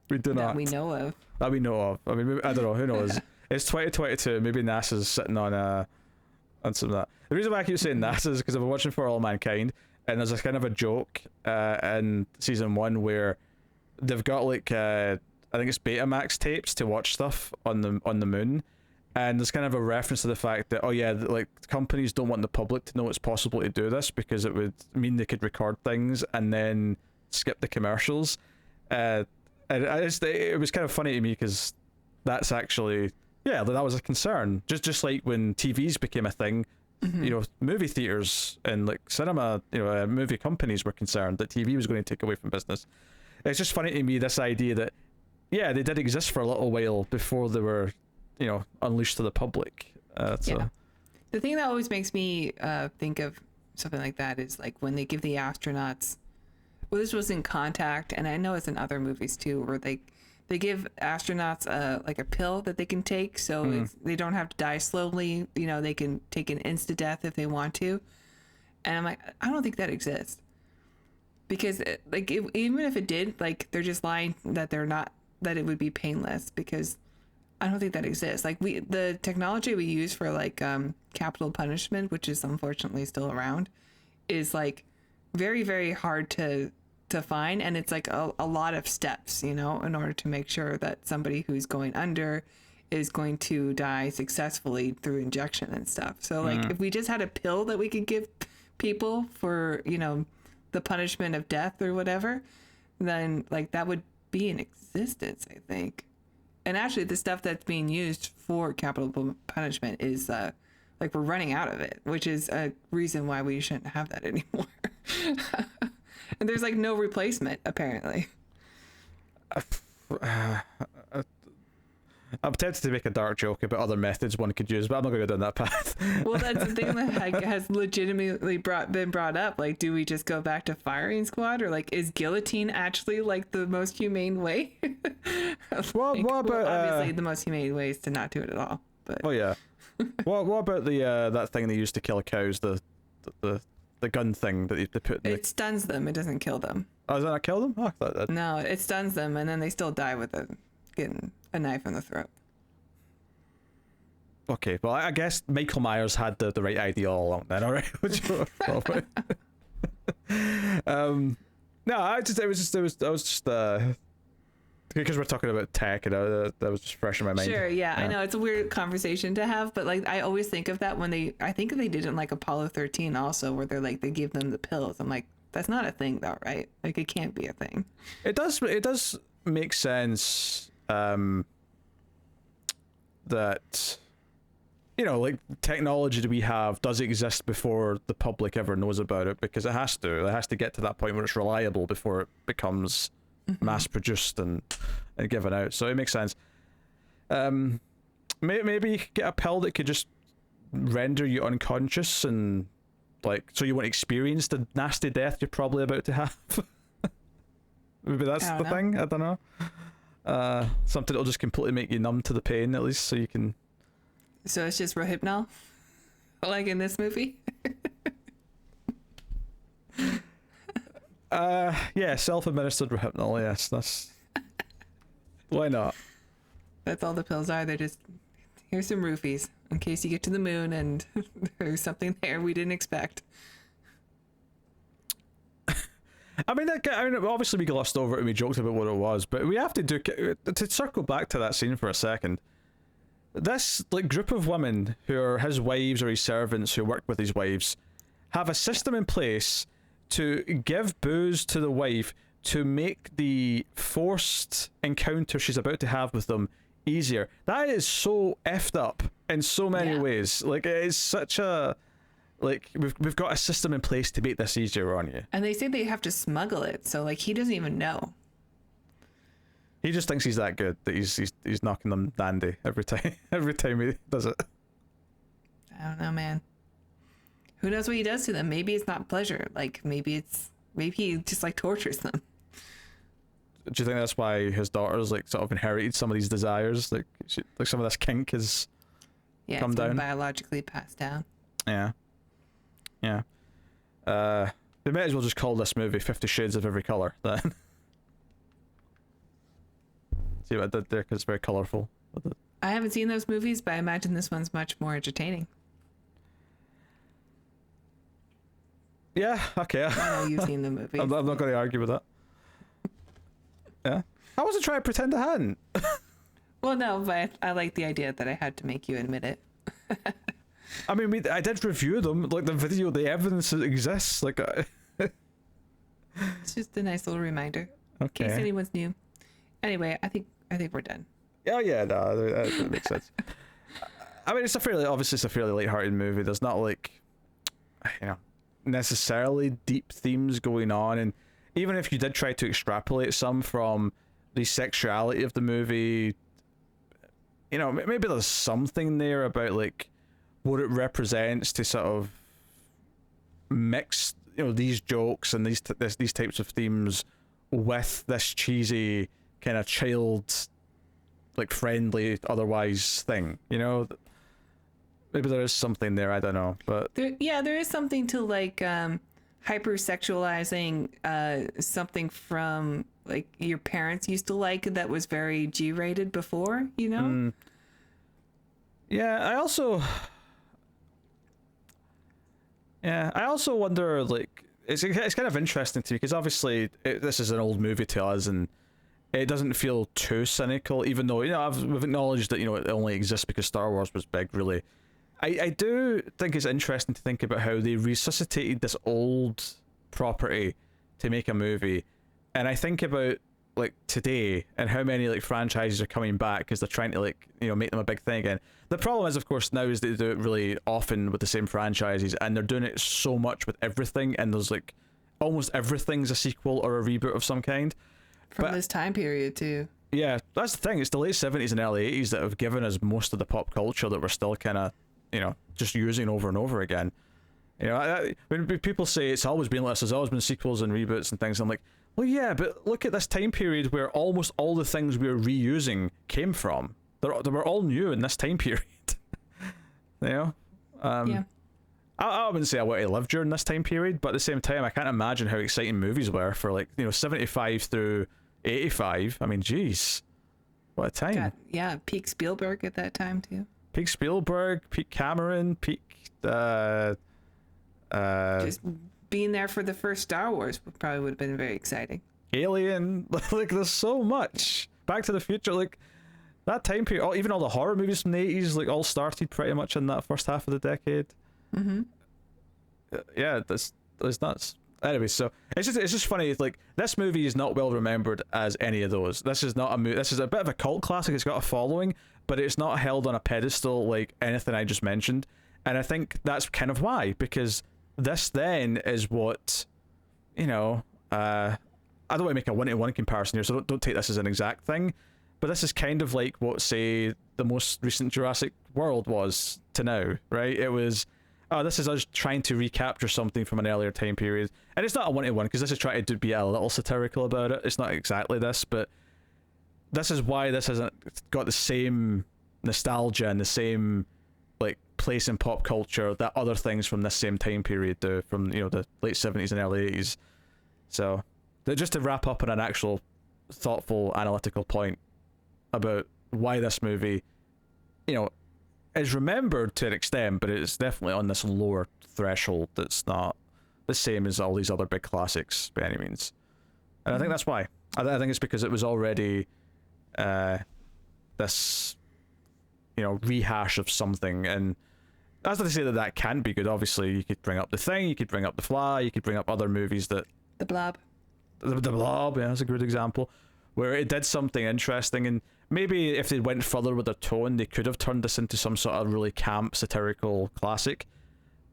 We do not. That we know of. That we know of. I mean, maybe, I don't know. Who knows? It's 2022. Maybe NASA's sitting on some of that. The reason why I keep saying NASA is because I've been watching For All Mankind, and there's a kind of a joke in season 1 where they've got like I think it's Betamax tapes to watch stuff on the moon. And there's kind of a reference to the fact that, like companies don't want the public to know it's possible to do this because it would mean they could record things and then skip the commercials. And it was kind of funny to me because that's actually, that was a concern. Just like when TVs became a thing, movie theaters and like cinema, movie companies were concerned that TV was going to take away from business. It's just funny to me, this idea that, they did exist for a little while before they were unleashed to the public. The thing that always makes me think of something like that is like when they give the astronauts, well, this was in Contact, and I know it's in other movies too, where they give astronauts like a pill that they can take, so they don't have to die slowly. They can take an instant death if they want to. And I'm like, I don't think that exists, because even if it did, like they're just lying that it would be painless, because I don't think that exists. Like the technology we use for like capital punishment, which is unfortunately still around, is like very, very hard to find, and it's like a lot of steps, in order to make sure that somebody who's going under is going to die successfully through injection and stuff. So like if we just had a pill that we could give people for, the punishment of death or whatever, then like that would be in existence, I think. And actually, the stuff that's being used for capital punishment is like we're running out of it, which is a reason why we shouldn't have that anymore. And there's like no replacement, apparently. I'm tempted to make a dark joke about other methods one could use, but I'm not going to go down that path. Well, that's the thing that has legitimately been brought up. Like, do we just go back to firing squad, or like, is guillotine actually like the most humane way? What about obviously the most humane way is to not do it at all. But oh yeah, what about the that thing they used to kill cows, the gun thing that they put in it stuns them. It doesn't kill them. Oh, does that not kill them? Oh, I thought that. No, it stuns them, and then they still die with it getting a knife in the throat. Okay, well, I guess Michael Myers had the right idea all along then, alright? No, I was just because we're talking about tech, that was just fresh in my mind. Sure, yeah, I know it's a weird conversation to have, but like I always think of that when I think they did it in like Apollo 13 also, where they're like they give them the pills. I'm like, that's not a thing though, right? Like it can't be a thing. It does make sense that, you know, like technology that we have does exist before the public ever knows about it, because it has to get to that point where it's reliable before it becomes mass produced and given out. So it makes sense. Maybe you could get a pill that could just render you unconscious, and like so you won't experience the nasty death you're probably about to have. Maybe that's the thing. I don't know. Something that'll just completely make you numb to the pain, at least, so you can. So it's just Rohypnol, like in this movie. Yeah, self-administered Rohypnol. Yes, that's. Why not? That's all the pills are. They're just here's some roofies in case you get to the moon and there's something there we didn't expect. I mean, obviously we glossed over it and we joked about what it was, but we have to to circle back to that scene for a second. This like group of women who are his wives or his servants who work with his wives have a system in place to give booze to the wife to make the forced encounter she's about to have with them easier. That is so effed up in so many ways. Like it is such a. Like we've got a system in place to make this easier on you. And they say they have to smuggle it, so like he doesn't even know. He just thinks he's that good that he's knocking them dandy every time he does it. I don't know, man. Who knows what he does to them? Maybe it's not pleasure. Like maybe he just like tortures them. Do you think that's why his daughter's like sort of inherited some of these desires? Like some of this kink has come down, biologically passed down. Yeah. Yeah. They might as well just call this movie 50 Shades of Every Color then. See what I did there, because it's very colorful. I haven't seen those movies, but I imagine this one's much more entertaining. Yeah, okay. I know you've seen the movie. I'm not going to argue with that. Yeah. I wasn't trying to pretend I hadn't. Well, no, but I like the idea that I had to make you admit it. I mean, I did review them, like the video, the evidence that exists. Like, it's just a nice little reminder, okay. In case anyone's new. Anyway, I think we're done. Oh yeah, no, that makes sense. I mean, it's a fairly lighthearted movie. There's not like, necessarily deep themes going on, and even if you did try to extrapolate some from the sexuality of the movie, maybe there's something there about like what it represents to sort of mix these jokes and these types of themes with this cheesy kind of child like friendly otherwise thing. Maybe there is something there, I don't know, but there is something to like hypersexualizing something from like your parents used to like that was very G-rated before, Yeah, I also wonder, like, it's kind of interesting to me, because obviously this is an old movie to us, and it doesn't feel too cynical, even though, we've acknowledged that, it only exists because Star Wars was big, really. I do think it's interesting to think about how they resuscitated this old property to make a movie, and I think about, like, today, and how many, like, franchises are coming back because they're trying to, like, make them a big thing again. The problem is, of course, now is they do it really often with the same franchises, and they're doing it so much with everything, and there's, like, almost everything's a sequel or a reboot of some kind. From this time period, too. Yeah, that's the thing. It's the late 70s and early 80s that have given us most of the pop culture that we're still kind of, just using over and over again. When people say it's always been like this, there's always been sequels and reboots and things, I'm like, well, yeah, but look at this time period where almost all the things we're reusing came from. They were all new in this time period. Yeah. I wouldn't say I want to live during this time period, but at the same time, I can't imagine how exciting movies were for 75 through 85. I mean, geez, what a time. God, yeah, peak Spielberg at that time too. Peak Spielberg, peak Cameron, peak just being there for the first Star Wars probably would have been very exciting. Alien, there's so much. Back to the Future, that time period, even all the horror movies from the 80s, all started pretty much in that first half of the decade. Mm-hmm. Yeah, that's nuts. Anyway, so it's just funny. This movie is not well remembered as any of those. This is not a movie. This is a bit of a cult classic. It's got a following, but it's not held on a pedestal like anything I just mentioned. And I think that's kind of why, because this then is what, I don't want to make a one-to-one comparison here, so don't take this as an exact thing. But this is kind of like what, say, the most recent Jurassic World was to now, right? It was, this is us trying to recapture something from an earlier time period. And it's not a one-to-one, because this is trying to be a little satirical about it. It's not exactly this, but this is why this hasn't got the same nostalgia and the same, place in pop culture that other things from this same time period do, from, the late 70s and early 80s. So, just to wrap up on an actual thoughtful, analytical point about why this movie, is remembered to an extent, but it's definitely on this lower threshold that's not the same as all these other big classics by any means. And I think that's why. I think it's because it was already this, rehash of something. And that's not to say that can't be good. Obviously, you could bring up The Thing, you could bring up The Fly, you could bring up other movies that... The Blob. The Blob, yeah, that's a good example, where it did something interesting, and maybe if they went further with their tone, they could have turned this into some sort of really camp, satirical classic.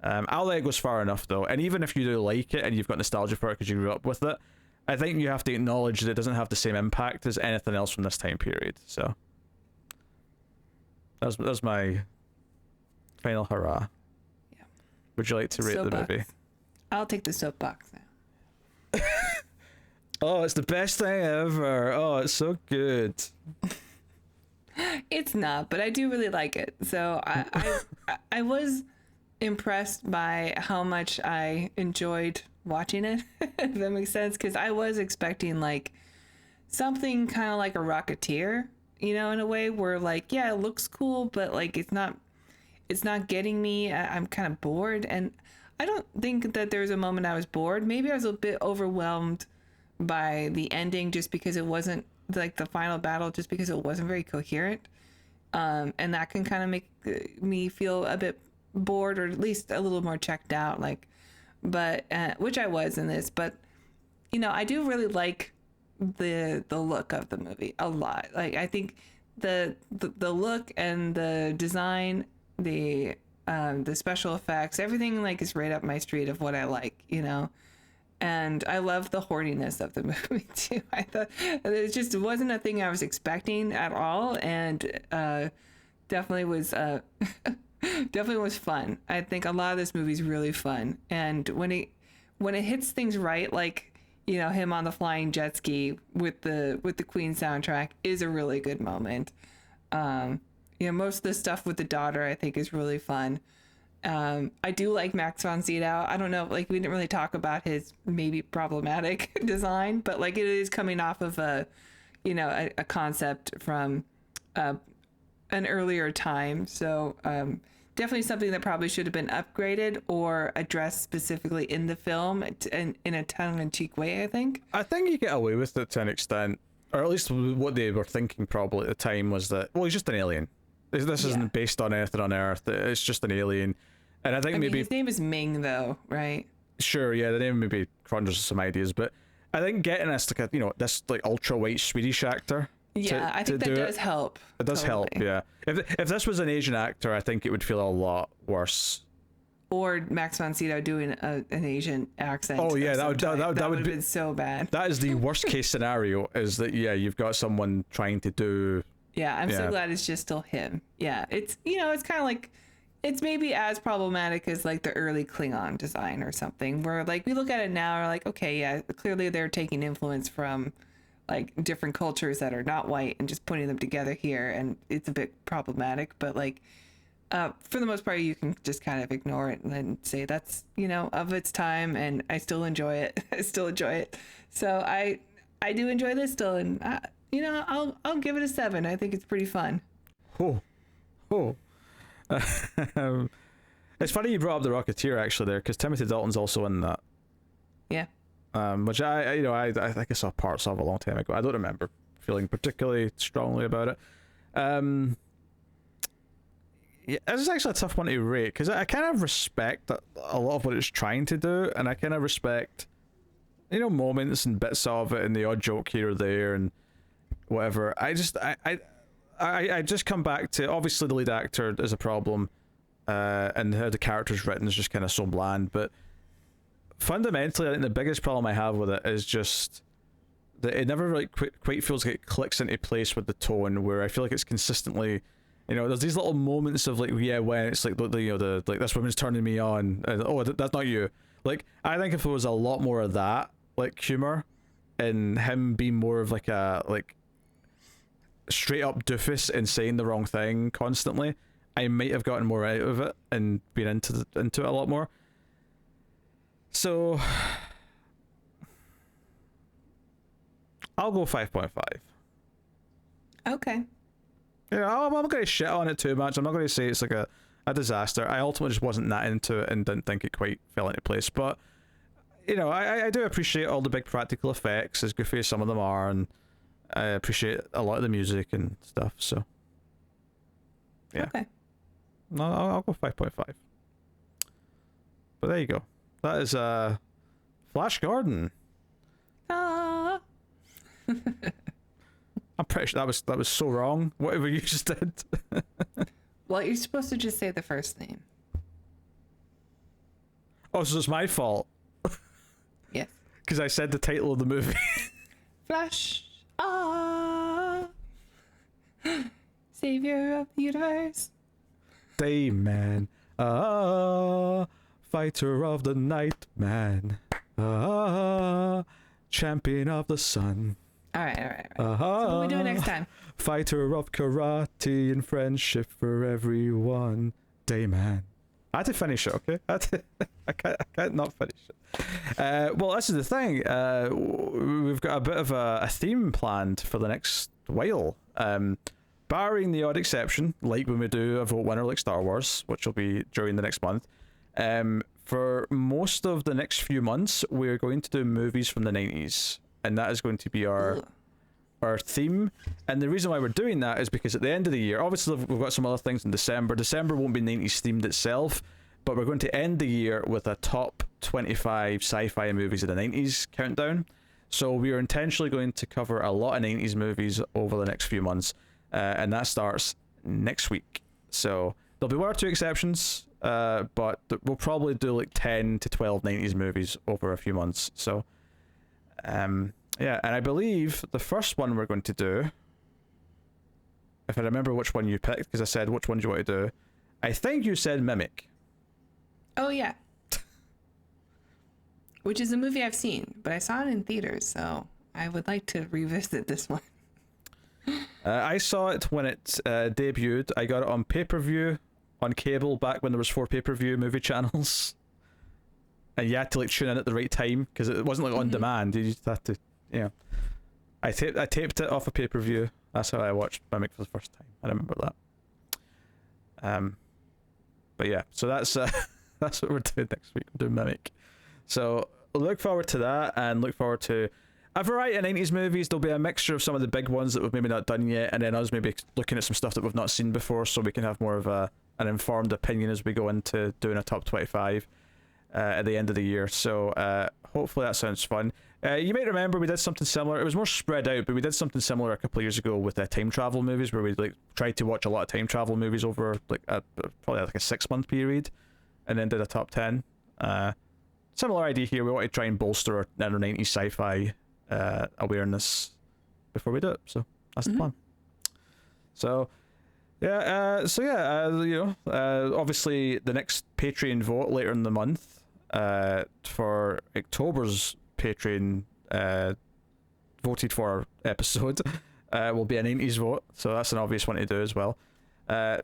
I'll let it goes far enough, though, and even if you do like it and you've got nostalgia for it because you grew up with it, I think you have to acknowledge that it doesn't have the same impact as anything else from this time period. So that's my final hurrah. Yeah. Would you like to rate the movie? I'll take the soapbox now. Oh, it's the best thing ever. Oh, it's so good. It's not, but I do really like it. So I was impressed by how much I enjoyed watching it, if that makes sense, because I was expecting something kind of like a Rocketeer, in a way where it looks cool, but it's not getting me. I'm kind of bored, and I don't think that there's a moment I was bored. Maybe I was a bit overwhelmed by the ending, just because it wasn't the final battle, just because it wasn't very coherent, and that can kind of make me feel a bit bored, or at least a little more checked out, but which I was in this. But I do really like the look of the movie a lot. I think the look and the design, the special effects, everything is right up my street of what I like, and I love the horniness of the movie too. I thought it just wasn't a thing I was expecting at all, and definitely was definitely was fun. I think a lot of this movie is really fun, and when it hits things right, him on the flying jet ski with the Queen soundtrack is a really good moment. Most of the stuff with the daughter I think is really fun. I do like Max von Sydow. I don't know, we didn't really talk about his maybe problematic design, but it is coming off of a concept from an earlier time. So definitely something that probably should have been upgraded or addressed specifically in the film in a tongue-in-cheek way, I think. I think you get away with it to an extent, or at least what they were thinking probably at the time was that, well, he's just an alien. This isn't based on anything on Earth. It's just an alien. And I think maybe his name is Ming, though, right? Sure, yeah, the name maybe conjures some ideas, but I think getting us this ultra white Swedish actor. Yeah, I think that does help. It does help, yeah. If this was an Asian actor, I think it would feel a lot worse. or Max von Sydow doing an Asian accent. Oh yeah, that would have been so bad. That is the worst case scenario. Is that you've got someone trying to do. Yeah, I'm so glad it's just still him. Yeah, it's it's kind of like, it's maybe as problematic as like the early Klingon design or something, where like we look at it now, we're like, okay, yeah, clearly they're taking influence from like different cultures that are not white and just putting them together here, and it's a bit problematic. But like, for the most part, you can just kind of ignore it and then say that's of its time, and I still enjoy it. I still enjoy it. So I do enjoy this still, and I'll give it a 7. I think it's pretty fun. Oh. It's funny you brought up the Rocketeer actually there, because Timothy Dalton's also in that. Yeah. Which I think I saw parts of a long time ago. I don't remember feeling particularly strongly about it. Yeah, this is actually a tough one to rate, because I kind of respect a lot of what it's trying to do, and I kind of respect moments and bits of it and the odd joke here or there and whatever. I just come back to, obviously the lead actor is a problem, and how the character's written is just kind of so bland, but fundamentally I think the biggest problem I have with it is just that it never really quite feels like it clicks into place with the tone, where I feel like it's consistently, there's these little moments of like, when it's like the like, this woman's turning me on, and that's not you. Like, I think if there was a lot more of that like humor, and him being more of like a straight up doofus and saying the wrong thing constantly, I might have gotten more out of it and been into it a lot more. So I'll go 5.5. Okay. I'm not going to shit on it too much. I'm not going to say it's like a disaster. I ultimately just wasn't that into it and didn't think it quite fell into place. But I do appreciate all the big practical effects, as goofy as some of them are, and I appreciate a lot of the music and stuff. So yeah. Okay. No, I'll go 5.5. But there you go. That is Flash Gordon. Ah. I'm pretty sure that was so wrong, whatever you just did. Well, you're supposed to just say the first name. Oh, so it's my fault. Yes. Because I said the title of the movie. Flash. Savior of the universe. Dayman. Fighter of the night, man. Champion of the sun. All right. So what we do next time? Fighter of karate and friendship for everyone. Dayman. I had to finish it, okay? I can't not finish it. Well, this is the thing. We've got a bit of a theme planned for the next while. Barring the odd exception, like when we do a vote winner like Star Wars, which will be during the next month. For most of the next few months, we're going to do movies from the 90s. And that is going to be our theme. And the reason why we're doing that is because at the end of the year, obviously we've got some other things in December. December won't be 90s themed itself, but we're going to end the year with a top 25 sci-fi movies of the 90s countdown. So we are intentionally going to cover a lot of 90s movies over the next few months. And that starts next week. So there'll be one or two exceptions, but we'll probably do like 10 to 12 90s movies over a few months. So yeah, and I believe the first one we're going to do, if I remember which one you picked, because I said which one do you want to do, I think you said Mimic. Oh yeah. Which is a movie I've seen, but I saw it in theaters, so I would like to revisit this one. I saw it when it debuted. I got it on pay-per-view on cable back when there was 4 pay-per-view movie channels. And you had to like tune in at the right time because it wasn't like on demand. You just had to, I taped it off a pay-per-view. That's how I watched Mimic for the first time. I remember that. But yeah, so that's what we're doing next week. We're doing Mimic. So look forward to that, and look forward to a variety of 90s movies. There'll be a mixture of some of the big ones that we've maybe not done yet, and then us maybe looking at some stuff that we've not seen before, so we can have more of an informed opinion as we go into doing a top 25 at the end of the year. So hopefully that sounds fun. You might remember we did something similar. It was more spread out, but we did something similar a couple of years ago with time travel movies, where we like tried to watch a lot of time travel movies over like probably like a 6-month period. and then did a top 10. Similar idea here. We want to try and bolster our 90s sci-fi awareness before we do it. So that's the plan. So obviously the next Patreon vote later in the month for October's Patreon voted for episode will be an 90s vote. So that's an obvious one to do as well. So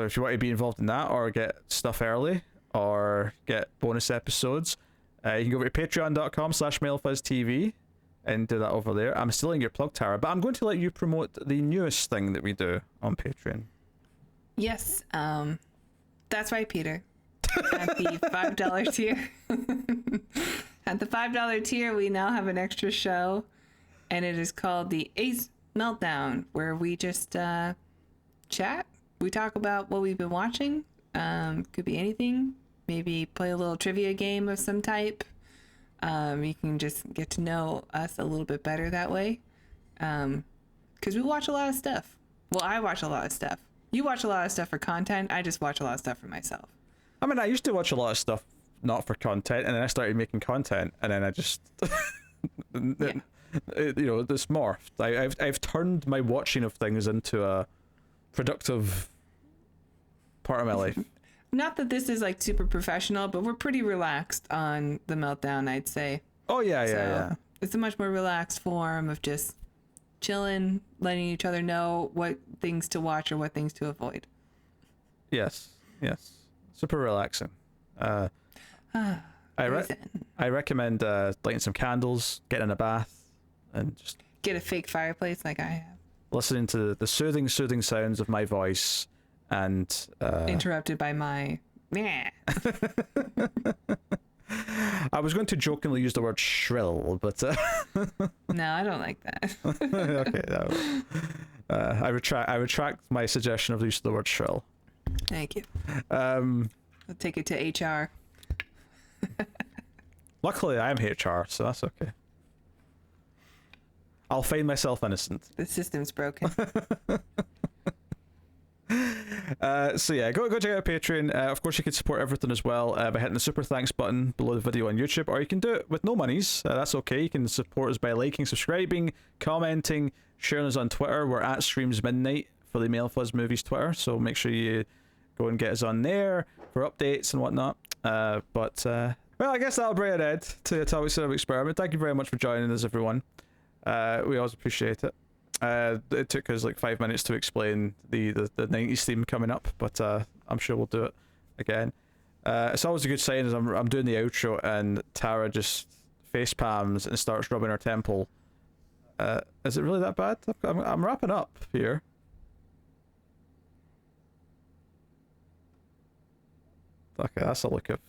if you want to be involved in that or get stuff early or get bonus episodes, you can go over to patreon.com/MailFuzzTV and do that over there. I'm stealing your plug, Tara, but I'm going to let you promote the newest thing that we do on Patreon. Yes, that's right, Peter. At the $5 tier. At the $5 tier, we now have an extra show, and it is called the Ace Meltdown, where we just chat. We talk about what we've been watching. Could be anything. Maybe play a little trivia game of some type. You can just get to know us a little bit better that way. Because we watch a lot of stuff. Well, I watch a lot of stuff. You watch a lot of stuff for content. I just watch a lot of stuff for myself. I mean, I used to watch a lot of stuff not for content, and then I started making content, and then I just, this morphed. I've turned my watching of things into a productive part of my life. Not that this is like super professional, but we're pretty relaxed on the Meltdown, I'd say. Oh yeah. It's a much more relaxed form of just chilling, letting each other know what things to watch or what things to avoid. Yes. Super relaxing. I recommend lighting some candles, getting in a bath, and just get a fake fireplace like I have. Listening to the soothing sounds of my voice and interrupted by my meh. I was going to jokingly use the word shrill, but no, I don't like that. Okay, no. I retract my suggestion of the use of the word shrill. Thank you. I'll take it to HR. Luckily, I am HR, so that's okay. I'll find myself innocent. The system's broken. So yeah, go check out Patreon. Of course, you can support everything as well by hitting the super thanks button below the video on YouTube, or you can do it with no monies. That's okay. You can support us by liking, subscribing, commenting, sharing us on Twitter. We're at Streams Midnight for the Mail Fuzz Movies Twitter, so make sure you go and get us on there for updates and whatnot. Well, I guess that'll bring an end to the Atomic Cinema Experiment. Thank you very much for joining us, everyone. We always appreciate it. It took us like 5 minutes to explain the 90s theme coming up, but I'm sure we'll do it again. It's always a good sign as I'm doing the outro and Tara just face palms and starts rubbing her temple. Is it really that bad? I'm wrapping up here. Okay, that's a look of...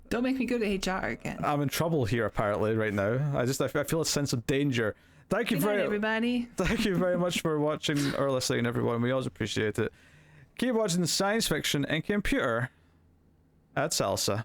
Don't make me go to HR again. I'm in trouble here apparently right now. I feel a sense of danger. Thank you everybody. Thank you very much for watching or listening, everyone. We always appreciate it. Keep watching science fiction and computer at Salsa.